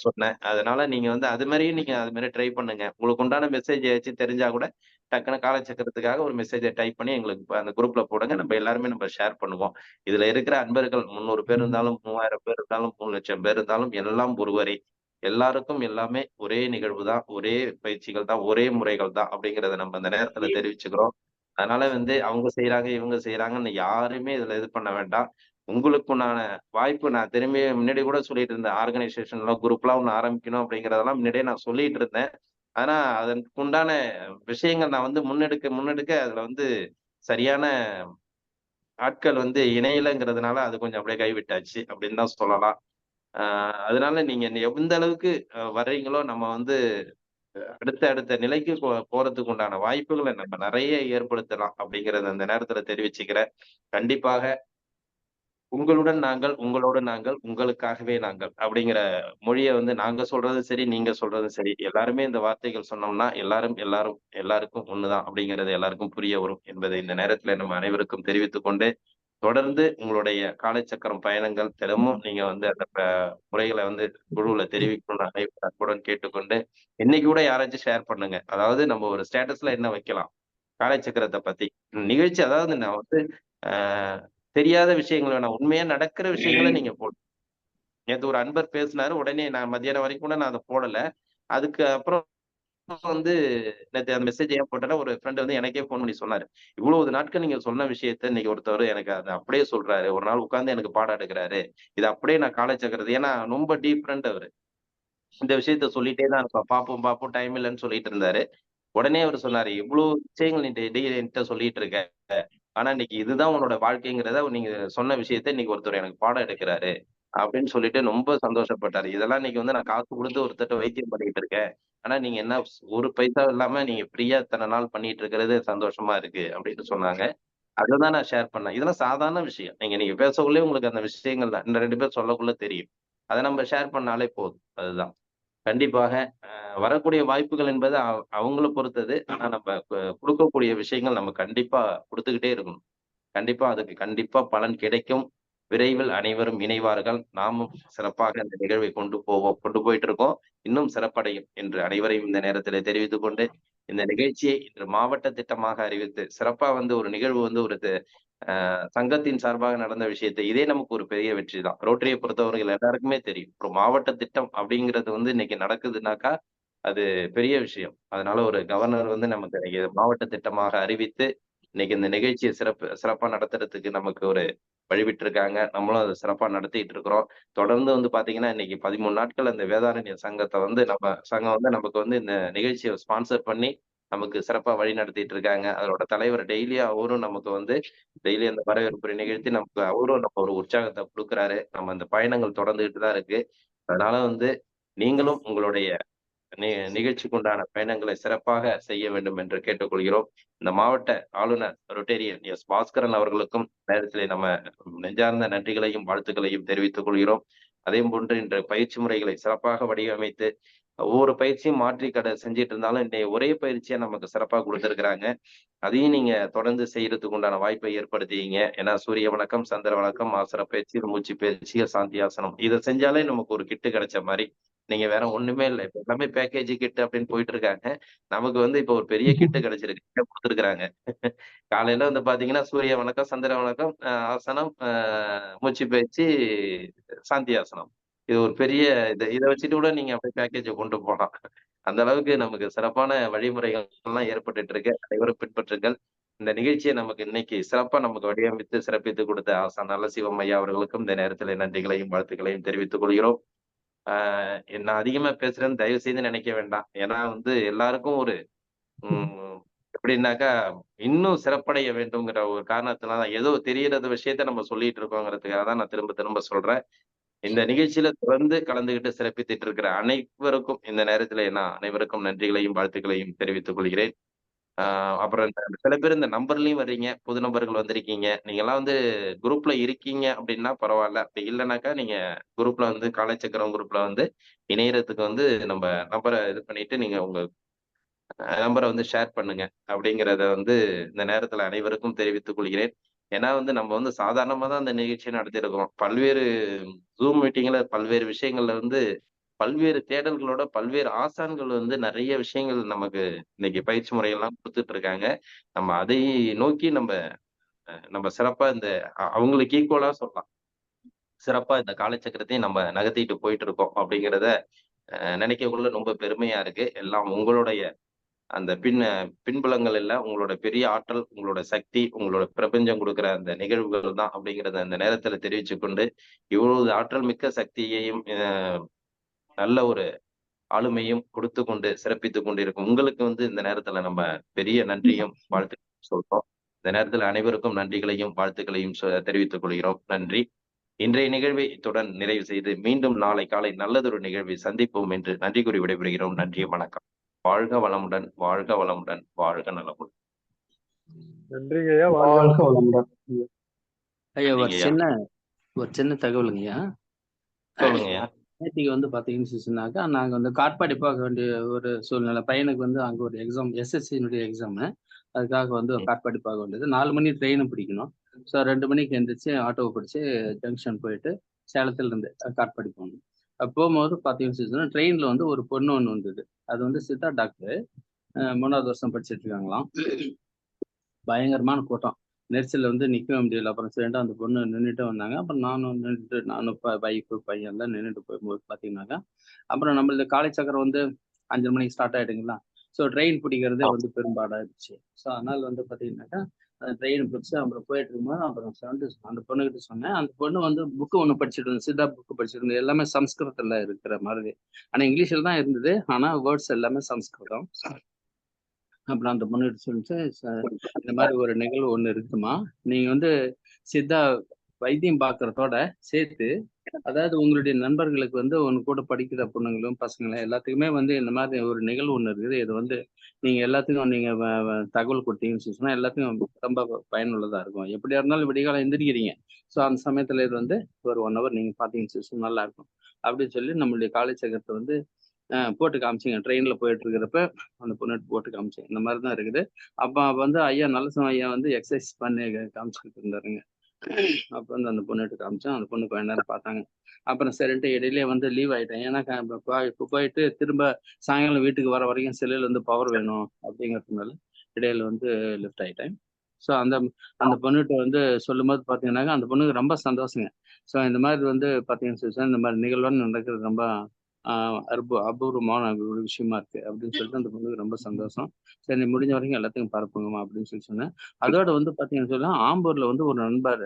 சொன்னேன். அதனால நீங்க அது மாதிரியும் நீங்க அது மாதிரி ட்ரை பண்ணுங்க. உங்களுக்கு உண்டான மெசேஜ் ஏதாச்சும் தெரிஞ்சா கூட டக்குனு காலச்சக்கரத்துக்காக ஒரு மெசேஜை டைப் பண்ணி எங்களுக்கு அந்த குரூப்ல போடுங்க. நம்ம எல்லாருமே நம்ம ஷேர் பண்ணுவோம். இதுல இருக்கிற அன்பர்கள் 300 பேர் இருந்தாலும், 3000 பேர் இருந்தாலும், 3,00,000 பேர் இருந்தாலும் எல்லாம் ஒருவரே. எல்லாருக்கும் எல்லாமே ஒரே நிகழ்வு தான், ஒரே பயிற்சிகள் தான், ஒரே முறைகள் தான் அப்படிங்கிறத நம்ம அந்த நேரத்துல தெரிவிச்சுக்கிறோம். அதனால அவங்க செய்யறாங்க, இவங்க செய்யறாங்கன்னு யாருமே இதுல இது பண்ண வேண்டாம். உங்களுக்குண்டான வாய்ப்பு நான் திரும்பி முன்னாடி கூட சொல்லிட்டு இருந்தேன். ஆர்கனைசேஷன்லாம் குரூப்லாம் ஒண்ணு ஆரம்பிக்கணும் அப்படிங்கிறதெல்லாம் முன்னாடியே நான் சொல்லிட்டு இருந்தேன். ஆனா அதற்கு உண்டான விஷயங்கள் நான் முன்னெடுக்க அதுல சரியான ஆட்கள் இணையலைங்கிறதுனால அது கொஞ்சம் அப்படியே கைவிட்டாச்சு அப்படின்னு தான் சொல்லலாம். அதனால நீங்க எந்த அளவுக்கு வர்றீங்களோ நம்ம வந்து அடுத்த நிலைக்கு போறதுக்கு உண்டான வாய்ப்புகளை நம்ம நிறைய ஏற்படுத்தலாம் அப்படிங்கறத அந்த நேரத்துல தெரிவிச்சுக்கிறேன். கண்டிப்பாக உங்களுடன் நாங்கள், உங்களோடு நாங்கள், உங்களுக்காகவே நாங்கள் அப்படிங்கிற மொழிய வந்து நாங்க சொல்றதும் சரி, நீங்க சொல்றதும் சரி, எல்லாருமே இந்த வார்த்தைகள் சொன்னோம்னா எல்லாரும் எல்லாருக்கும் ஒண்ணுதான் அப்படிங்கிறது எல்லாருக்கும் புரிய வரும் என்பதை இந்த நேரத்துல நம்ம அனைவருக்கும் தெரிவித்துக் கொண்டு, தொடர்ந்து உங்களுடைய காலச்சக்கரம் பயணங்கள் தினமும் நீங்க வந்து அந்த முறைகளை வந்து குழுவுல தெரிவிக்கணும்னு அன்புடன் கேட்டுக்கொண்டு, இன்னைக்கு கூட யாராச்சும் ஷேர் பண்ணுங்க. அதாவது நம்ம ஒரு ஸ்டேட்டஸ்ல என்ன வைக்கலாம்? காலச்சக்கரத்த பத்தி. நிகழ்ச்சி அதாவது நான் வந்து அ தெரியாத விஷயங்கள் வேணாம். உண்மையா நடக்கிற விஷயங்கள நீங்க போடுங்க. நேத்து ஒரு அன்பர் பேசினாரு. உடனே நான் மத்தியானம் வரைக்கும் கூட நான் அத போடல. அதுக்கு அப்புறம் வந்து நேத்து அந்த மெசேஜ் ஏன் போட்டேன்னா, ஒரு ஃப்ரெண்ட் வந்து எனக்கே ஃபோன் பண்ணி சொன்னாரு. "இவ்வளவு நாட்கள் நீங்க சொன்ன விஷயத்த இன்னைக்கு ஒருத்தவரு எனக்கு அத அப்படியே சொல்றாரு. ஒரு நாள் உட்கார்ந்து எனக்கு பாடம் எடுக்குறாரு. இத அப்படியே நான் காலச்சக்கரத்த" ஏன்னா ரொம்ப டீப் ஃப்ரெண்ட் அவரு. இந்த விஷயத்த சொல்லிட்டே தான் இருப்பார். பார்ப்போம், பார்ப்போம் டைம் இல்லன்னு சொல்லிட்டு இருந்தாரு. உடனே அவரு சொன்னாரு, "இவ்ளோ விஷயங்கள் நீ டெய்லி என்ட்ட சொல்லிட்டு இருக்க. ஆனா இன்னைக்கு இதுதான் உன்னோட வாழ்க்கைங்கிறத நீங்க சொன்ன விஷயத்த இன்னைக்கு ஒருத்தர் எனக்கு பாடம் எடுக்குறாரு." அப்படின்னு சொல்லிட்டு ரொம்ப சந்தோஷப்பட்டாரு. இதெல்லாம் இன்னைக்கு வந்து நான் காசு குடுத்து ஒருத்தர்ட்ட வைத்தியம் பண்ணிட்டு இருக்கேன். ஆனா நீங்க என்ன ஒரு பைசா இல்லாம நீங்க ஃப்ரீயா இத்தன நாள் பண்ணிட்டு இருக்கிறது சந்தோஷமா இருக்கு அப்படின்னு சொன்னாங்க. அததான் நான் ஷேர் பண்ணேன். இதெல்லாம் சாதாரண விஷயம். நீங்க நீங்க பேசக்குள்ளயே உங்களுக்கு அந்த விஷயங்கள் தான். இந்த 2 பேர் சொல்லக்குள்ள தெரியும். அத நம்ம ஷேர் பண்ணாலே போதும். அதுதான். கண்டிப்பாக வரக்கூடிய வாய்ப்புகள் என்பது அவங்கள பொறுத்தது. ஆனா நம்ம குடுக்கக்கூடிய விஷயங்கள் நம்ம கண்டிப்பா குடுத்துக்கிட்டே இருக்கணும். கண்டிப்பா அதுக்கு கண்டிப்பா பலன் கிடைக்கும். விரைவில் அனைவரும் இணைவார்கள். நாமும் சிறப்பாக இந்த நிகழ்வை கொண்டு போவோம். கொண்டு போயிட்டு இருக்கோம். இன்னும் சிறப்படையும் என்று அனைவரையும் இந்த நேரத்திலே தெரிவித்துக் கொண்டு, இந்த நிகழ்ச்சியை இன்று மாவட்ட திட்டமாக அறிவித்து, சிறப்பா வந்து ஒரு நிகழ்வு வந்து ஒரு சங்கத்தின் சார்பாக நடந்த விஷயத்தை இதே நமக்கு ஒரு பெரிய வெற்றி தான். ரோட்டரிய பொறுத்தவரைகள் எல்லாருக்குமே தெரியும். ஒரு மாவட்ட திட்டம் அப்படிங்கிறது வந்து இன்னைக்கு நடக்குதுன்னாக்கா, அது பெரிய விஷயம். அதனால ஒரு கவர்னர் வந்து நமக்கு இன்னைக்கு மாவட்ட திட்டமாக அறிவித்து, இன்னைக்கு இந்த நிகழ்ச்சிய சிறப்பா நடத்துறதுக்கு நமக்கு ஒரு வழிவிட்டிருக்காங்க. நம்மளும் அத சிறப்பா நடத்திட்டு இருக்கிறோம். தொடர்ந்து வந்து பார்த்தீங்கன்னா, இன்னைக்கு 13 நாட்கள் அந்த வேதாரண்ய சங்கத்த வந்து சங்கம் வந்து நமக்கு வந்து இந்த நிகழ்ச்சிய ஸ்பான்சர் பண்ணி, நமக்கு சிறப்பா வழி நடத்திட்டு இருக்காங்க. அதோட தலைவர் டெய்லியும் அவரும் நமக்கு வந்து டெய்லி அந்த வரவேற்புரை நிகழ்த்தி நமக்கு அவரும் நம்ம ஒரு உற்சாகத்த குடுக்குறாரு. நம்ம அந்த பயணங்கள் தொடர்ந்துகிட்டு தான் இருக்கு. அதனால வந்து நீங்களும் உங்களுடைய நிகழ்ச்சிக்கு உண்டான பயணங்களை சிறப்பாக செய்ய வேண்டும் என்று கேட்டுக்கொள்கிறோம். இந்த மாவட்ட ஆளுநர் ரொட்டேரியன் எஸ். பாஸ்கரன் அவர்களுக்கும் நேரத்திலே நம்ம நெஞ்சார்ந்த நன்றிகளையும், வாழ்த்துக்களையும் தெரிவித்துக் கொள்கிறோம். அதேபோன்று இன்று பயிற்சி முறைகளை சிறப்பாக வடிவமைத்து ஒவ்வொரு பயிற்சியும் மாற்றி செஞ்சுட்டு இருந்தாலும், இன்னைய ஒரே பயிற்சியா நமக்கு சிறப்பா குடுத்திருக்கிறாங்க. அதையும் நீங்க தொடர்ந்து செய்யறதுக்கு உண்டான வாய்ப்பை ஏற்படுத்திக்கங்க. ஏன்னா சூரிய வணக்கம், சந்திர வணக்கம், ஆசன பயிற்சி, மூச்சு பயிற்சி, சாந்தியாசனம். இத செஞ்சாலே நமக்கு ஒரு கிட்டு கிடைச்ச மாரி. நீங்க வேற ஒண்ணுமே இல்ல. இப்ப எல்லாமே பேக்கேஜ் கிட் அப்படின்னு போயிட்டு இருக்காங்க. நமக்கு வந்து இப்ப ஒரு பெரிய கிட்டு கிடைச்சிருக்கு. குடுத்துருக்காங்க. காலையில வந்து பாத்தீங்கன்னா, சூரிய வணக்கம், சந்திர வணக்கம், ஆசனம், மூச்சு பயிற்சி, சாந்தியாசனம். இது ஒரு பெரிய இத வச்சுட்டு கூட நீங்க அப்படியே பேக்கேஜ கொண்டு போலாம். அந்த அளவுக்கு நமக்கு சிறப்பான வழிமுறைகள்லாம் ஏற்பட்டுட்டு இருக்கு. அனைவரும் பின்பற்றுங்கள். இந்த நிகழ்ச்சிய நமக்கு இன்னைக்கு சிறப்பா நமக்கு வடிவமைத்து சிறப்பித்து கொடுத்த ஆசான் நல்லசிவம் ஐயா அவர்களுக்கும் இந்த நேரத்திலே நன்றிகளையும், வாழ்த்துக்களையும் தெரிவித்துக் கொள்கிறோம். ஆ நான் அதிகமா பேசுறேன்னு தயவு செய்து நினைக்க வேண்டாம். ஏன்னா வந்து எல்லாருக்கும் ஒரு ம் எப்படின்னாக்கா, இன்னும் சிறப்படைய வேண்டும்ங்கிற ஒரு காரணத்தினால ஏதோ தெரியிற விஷயத்த நம்ம சொல்லிட்டு இருக்கோங்கிறதுக்காக தான் நான் திரும்ப திரும்ப சொல்றேன். இந்த நிகழ்ச்சியில தொடர்ந்து கலந்துகிட்டு சிறப்பித்துட்டு இருக்கிற அனைவருக்கும் இந்த நேரத்திலே நான் அனைவருக்கும் நன்றிகளையும், வாழ்த்துக்களையும் தெரிவித்துக் கொள்கிறேன். அப்புறம் சில பேர் இந்த நம்பர்லயும் வர்றீங்க. புது நபர்கள் வந்திருக்கீங்க. நீங்கலாம் வந்து குரூப்ல இருக்கீங்க அப்படின்னா பரவால்ல. அப்படி இல்லனாக்கா நீங்க குரூப்ல வந்து காலைச்சக்கரம் குரூப்ல வந்து இணையறதுக்கு வந்து நம்ம நம்பர இது பண்ணிட்டு நீங்க உங்க நம்பர வந்து ஷேர் பண்ணுங்க. அப்படிங்கிறத வந்து இந்த நேரத்தில அனைவருக்கும் தெரிவித்துக் கொள்கிறேன். ஏன்னா வந்து நம்ம வந்து சாதாரணமா தான் இந்த நிகழ்ச்சிய நடத்தியிருக்கிறோம். பல்வேறு Zoom மீட்டிங்ல பல்வேறு விஷயங்கள்ல வந்து பல்வேறு தேடல்களோட பல்வேறு ஆசான்கள் வந்து நெறைய விஷயங்கள் நமக்கு இன்னைக்கு பயிற்சி முறைகள்லாம் குடுத்துட்டு இருக்காங்க. நம்ம அதை நோக்கி நம்ம சிறப்பா இந்த அவங்களுக்கு ஈக்குவலா சொல்லலாம். சிறப்பா இந்த காலச்சக்கரத்தையும் நம்ம நகர்த்திட்டு போயிட்டு இருக்கோம் அப்படிங்கிறத நினைக்கக்குள்ள ரொம்ப பெருமையா இருக்கு. எல்லாம் உங்களுடைய அந்த பின்புலங்கள் எல்லாம் உங்களோட பெரிய ஆற்றல், உங்களோட சக்தி, உங்களோட பிரபஞ்சம் குடுக்குற அந்த நிகழ்வுகள் தான் அப்படிங்கிறத அந்த நேரத்துல தெரிவிச்சுக் கொண்டு, இவ்வளவு ஆற்றல் மிக்க சக்தியையும் நல்ல ஒரு ஆளுமையும் கொடுத்துக் கொண்டு சிறப்பித்துக் கொண்டிருக்கும் உங்களுக்கு வந்து இந்த நேரத்துல நம்ம பெரிய நன்றியும் வாழ்த்துக்களும் சொல்றோம். இந்த நேரத்துல அனைவருக்கும் நன்றிகளையும், வாழ்த்துக்களையும் தெரிவித்துக் கொள்கிறோம். நன்றி. இன்றைய நிகழ்வை இத்துடன் நிறைவு செய்து மீண்டும் நாளை காலை நல்லதொரு நிகழ்வை சந்திப்போம் என்று நன்றி கூறி விடைபெறுகிறோம். நன்றி, வணக்கம். வாழ்க வளமுடன், வாழ்க வளமுடன், வாழ்க நலமுடன். நன்றிங்க ஐயா. வாழ்க வளமுடன். ஐயா ஒரு சரிங்கய்யா. சின்ன தகவலுங்கய்யா. சொல்லுங்கய்யா. நேற்றுக்கு வந்து பார்த்தீங்கன்னு சொன்னாக்கா நாங்கள் வந்து காட்பாடி பார்க்க வேண்டிய ஒரு சூழ்நிலை. பையனுக்கு வந்து அங்கே ஒரு எக்ஸாம், எஸ்எஸ்சியினுடைய எக்ஸாமு. அதுக்காக வந்து காட்பாடி பார்க்க வேண்டியது. 4 மணி ட்ரெயினை பிடிக்கணும். ஸோ 2 மணிக்கு எந்திரிச்சு ஆட்டோவை பிடிச்சி ஜங்ஷன் போயிட்டு சேலத்துல இருந்து காட்பாடி போகணும். போகும்போது பார்த்தீங்கன்னு சொன்னால் ட்ரெயினில் வந்து ஒரு பொண்ணு ஒன்று வந்தது. அது வந்து சித்தா டாக்டர், 3வது வருஷம் படிச்சுட்டு இருக்காங்களாம். பயங்கரமான கூட்டம், நெரிசலில் வந்து நிற்கவே முடியல. அப்புறம் சரிண்டா அந்த பொண்ணு நின்றுட்டு வந்தாங்க. அப்புறம் நானும் வைஃபு பையன் எல்லாம் நின்றுட்டு போகும்போது பார்த்தீங்கன்னாக்கா அப்புறம் நம்மளது காலை சக்கரம் வந்து 5 மணிக்கு ஸ்டார்ட் ஆகிடுங்களா. ஸோ ட்ரெயின் பிடிக்கிறதே வந்து பெரும்பாடாயிடுச்சு. ஸோ அதனால் வந்து பார்த்தீங்கன்னாக்கா அந்த ட்ரெயின் பிடிச்சி அப்புறம் போயிட்டு இருக்கும்போது அப்புறம் அந்த பொண்ணுகிட்ட சொன்னேன். அந்த பொண்ணு வந்து புக்கு ஒன்று படிச்சுட்டு இருந்தது, சித்தா புக்கு படிச்சுட்டு இருந்தது. எல்லாமே சம்ஸ்கிருதத்தில் இருக்கிற மாதிரி, ஆனால் இங்கிலீஷில் தான் இருந்தது. ஆனால் வேர்ட்ஸ் எல்லாமே சம்ஸ்கிருதம். அப்புறம் அந்த பொண்ணுகிட்ட சொல்லிச்சு, இந்த மாதிரி ஒரு நிகழ்வு ஒன்று இருக்குமா, நீங்க வந்து சித்தா வைத்தியம் பார்க்கறதோட சேர்த்து, அதாவது உங்களுடைய நண்பர்களுக்கு வந்து உங்க கூட படிக்கிற பொண்ணுங்களும் பசங்களும் எல்லாத்துக்குமே வந்து இந்த மாதிரி ஒரு நிகழ்வு ஒன்று இருக்குது. இது வந்து நீங்க எல்லாத்துக்கும் நீங்க தகவல் கொடுத்தீங்கன்னு சொன்னா எல்லாத்துக்கும் ரொம்ப பயனுள்ளதா இருக்கும். எப்படியா இருந்தாலும் விடிகாலம் எந்திரிக்கிறீங்க. ஸோ அந்த சமயத்துல இது வந்து ஒரு 1 hour நீங்க பார்த்தீங்கன்னு சொன்னா நல்லா இருக்கும் அப்படின்னு சொல்லி நம்மளுடைய காலேஜ் சக்கரத்தை வந்து போட்டு காமிச்சிங்க. ட்ரெயின்ல போயிட்டு இருக்கிறப்ப அந்த பொண்ணு போட்டு காமிச்சேன். இந்த மாதிரி தான் இருக்குது. அப்போ வந்து ஐயா நல்ல ஐயா வந்து எக்ஸசைஸ் பண்ணி காமிச்சுக்கிட்டு இருந்தாருங்க. அப்போ வந்து அந்த பொண்ணுகிட்ட காமிச்சேன். அந்த பொண்ணு கொஞ்ச நேரம் பார்த்தாங்க. அப்புறம் சரின்ட்டு இடையிலே வந்து லீவ் ஆயிட்டேன். ஏன்னா இப்போ போயிட்டு திரும்ப சாயங்காலம் வீட்டுக்கு வர வரைக்கும் செல்லில் வந்து பவர் வேணும் அப்படிங்கிறதுனால இடையில வந்து லிஃப்ட் ஆயிட்டேன். ஸோ அந்த பொண்ணுகிட்ட வந்து சொல்லும் போது பார்த்தீங்கன்னாக்கா அந்த பொண்ணுக்கு ரொம்ப சந்தோஷங்க. ஸோ இந்த மாதிரி வந்து பார்த்தீங்கன்னு இந்த மாதிரி நிகழ்வுன்னு நடக்கிறது ரொம்ப அபூர்வமான ஒரு விஷயமா இருக்கு அப்படின்னு சொல்லிட்டு அந்த பொண்ணுக்கு ரொம்ப சந்தோஷம். சரி, நீ முடிஞ்ச வரைக்கும் எல்லாத்தையும் பரப்புங்கம்மா அப்படின்னு சொல்லி சொன்னேன். அதோட வந்து பார்த்தீங்கன்னு சொன்னா ஆம்பூர்ல வந்து ஒரு நண்பர்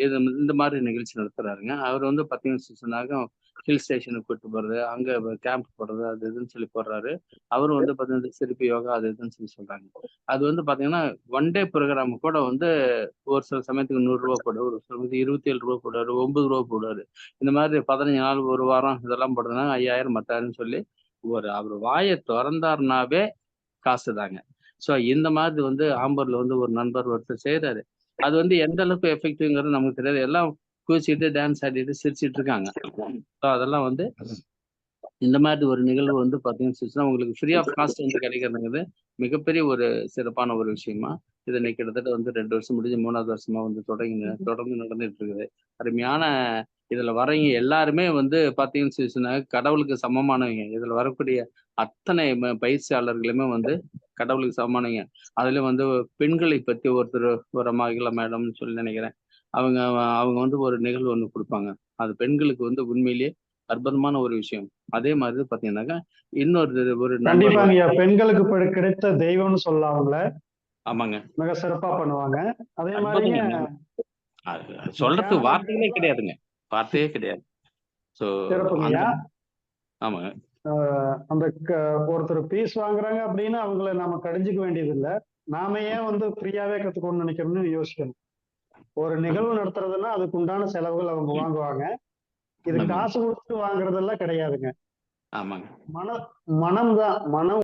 இது இந்த மாதிரி நிகழ்ச்சி நடத்துறாருங்க. அவர் வந்து பார்த்தீங்கன்னு சொன்னாக்க ஹில் ஸ்டேஷனுக்கு கூப்பிட்டு போறது, அங்க கேம்ப் போடுறது, அது இதுன்னு சொல்லி போடுறாரு. அவரும் வந்து பார்த்தீங்கன்னா சிறப்பு யோகா அது இதுன்னு சொல்லி சொல்றாங்க. அது வந்து பார்த்தீங்கன்னா 1 டே ப்ரோக்ராம் கூட வந்து ஒரு சில சமயத்துக்கு 100 ரூபா போடுவார், ஒரு சமயத்துக்கு 27 ரூபா போடுவார், 9 ரூபா போடுவார். இந்த மாதிரி 15 நாள், ஒரு வாரம் இதெல்லாம் போடுறதுனால 5000 10,000 சொல்லி அவர் வாயை திறந்தாருனாவே காசு தாங்க. ஸோ இந்த மாதிரி வந்து ஆம்பூர்ல வந்து ஒரு நண்பர் ஒருத்தர் செய்யறாரு. அது வந்து எந்த அளவுக்கு எஃபெக்டிவ்ங்கிறது நமக்கு தெரியாது. எல்லாம் குதிச்சுட்டு டான்ஸ் ஆடிட்டு சிரிச்சிட்டு இருக்காங்க. ஸோ அதெல்லாம் வந்து இந்த மாதிரி ஒரு நிகழ்வு வந்து பார்த்தீங்கன்னு உங்களுக்கு ஃப்ரீ ஆஃப் காஸ்ட் வந்து கிடைக்கிறதுங்கிறது மிகப்பெரிய ஒரு சிறப்பான ஒரு விஷயமா. இது இன்னைக்கு கிட்டத்தட்ட வந்து 2 வருஷம் முடிஞ்சு 3வது வருஷமா வந்து தொடர்ந்து நடந்துட்டு இருக்குது. அருமையான இதுல வரவங்க எல்லாருமே வந்து பார்த்தீங்கன்னு கடவுளுக்கு சமமானவங்க. இதுல வரக்கூடிய அத்தனை பயிற்சியாளர்களுமே வந்து கடவுளுக்கு சமமானவங்க. அதுல வந்து பெண்களை பத்தி ஒருத்தர் ஒரு மகிழா மேடம்னு சொல்லி நினைக்கிறேன். அவங்க அவங்க வந்து ஒரு நிகழ்வு ஒன்று கொடுப்பாங்க. அது பெண்களுக்கு வந்து உண்மையிலேயே அற்புதமான ஒரு விஷயம். அதே மாதிரி பாத்தீங்கன்னாக்கா இன்னொரு ஒரு கண்டிப்பாங்க, பெண்களுக்கு கிடைத்த தெய்வம்னு சொல்லலாம் அவங்கள. ஆமாங்க, மிக சிறப்பா பண்ணுவாங்க. அதே மாதிரிங்க சொல்றதுக்கு வார்த்தைகளே கிடையாதுங்க, வார்த்தையே கிடையாது. சோ சிறப்புங்கய்யா. ஆமாங்க, அந்த ஒருத்தர் பீஸ் வாங்குறாங்க அப்படின்னா அவங்கள நாம கடிஞ்சுக்க வேண்டியது இல்லை. நாம ஏன் வந்து ஃப்ரீயாவே கத்துக்கணும்னு நினைக்கணும்னு யோசிக்கணும். ஒரு நிகழ்வு நடத்துறதுன்னா அதுக்கு உண்டான செலவுகள் அவங்க வாங்குவாங்க. இது காசு கொடுத்து வாங்குறதெல்லாம் கிடையாதுங்க. ஆமாங்க. மனம் தான் மனம்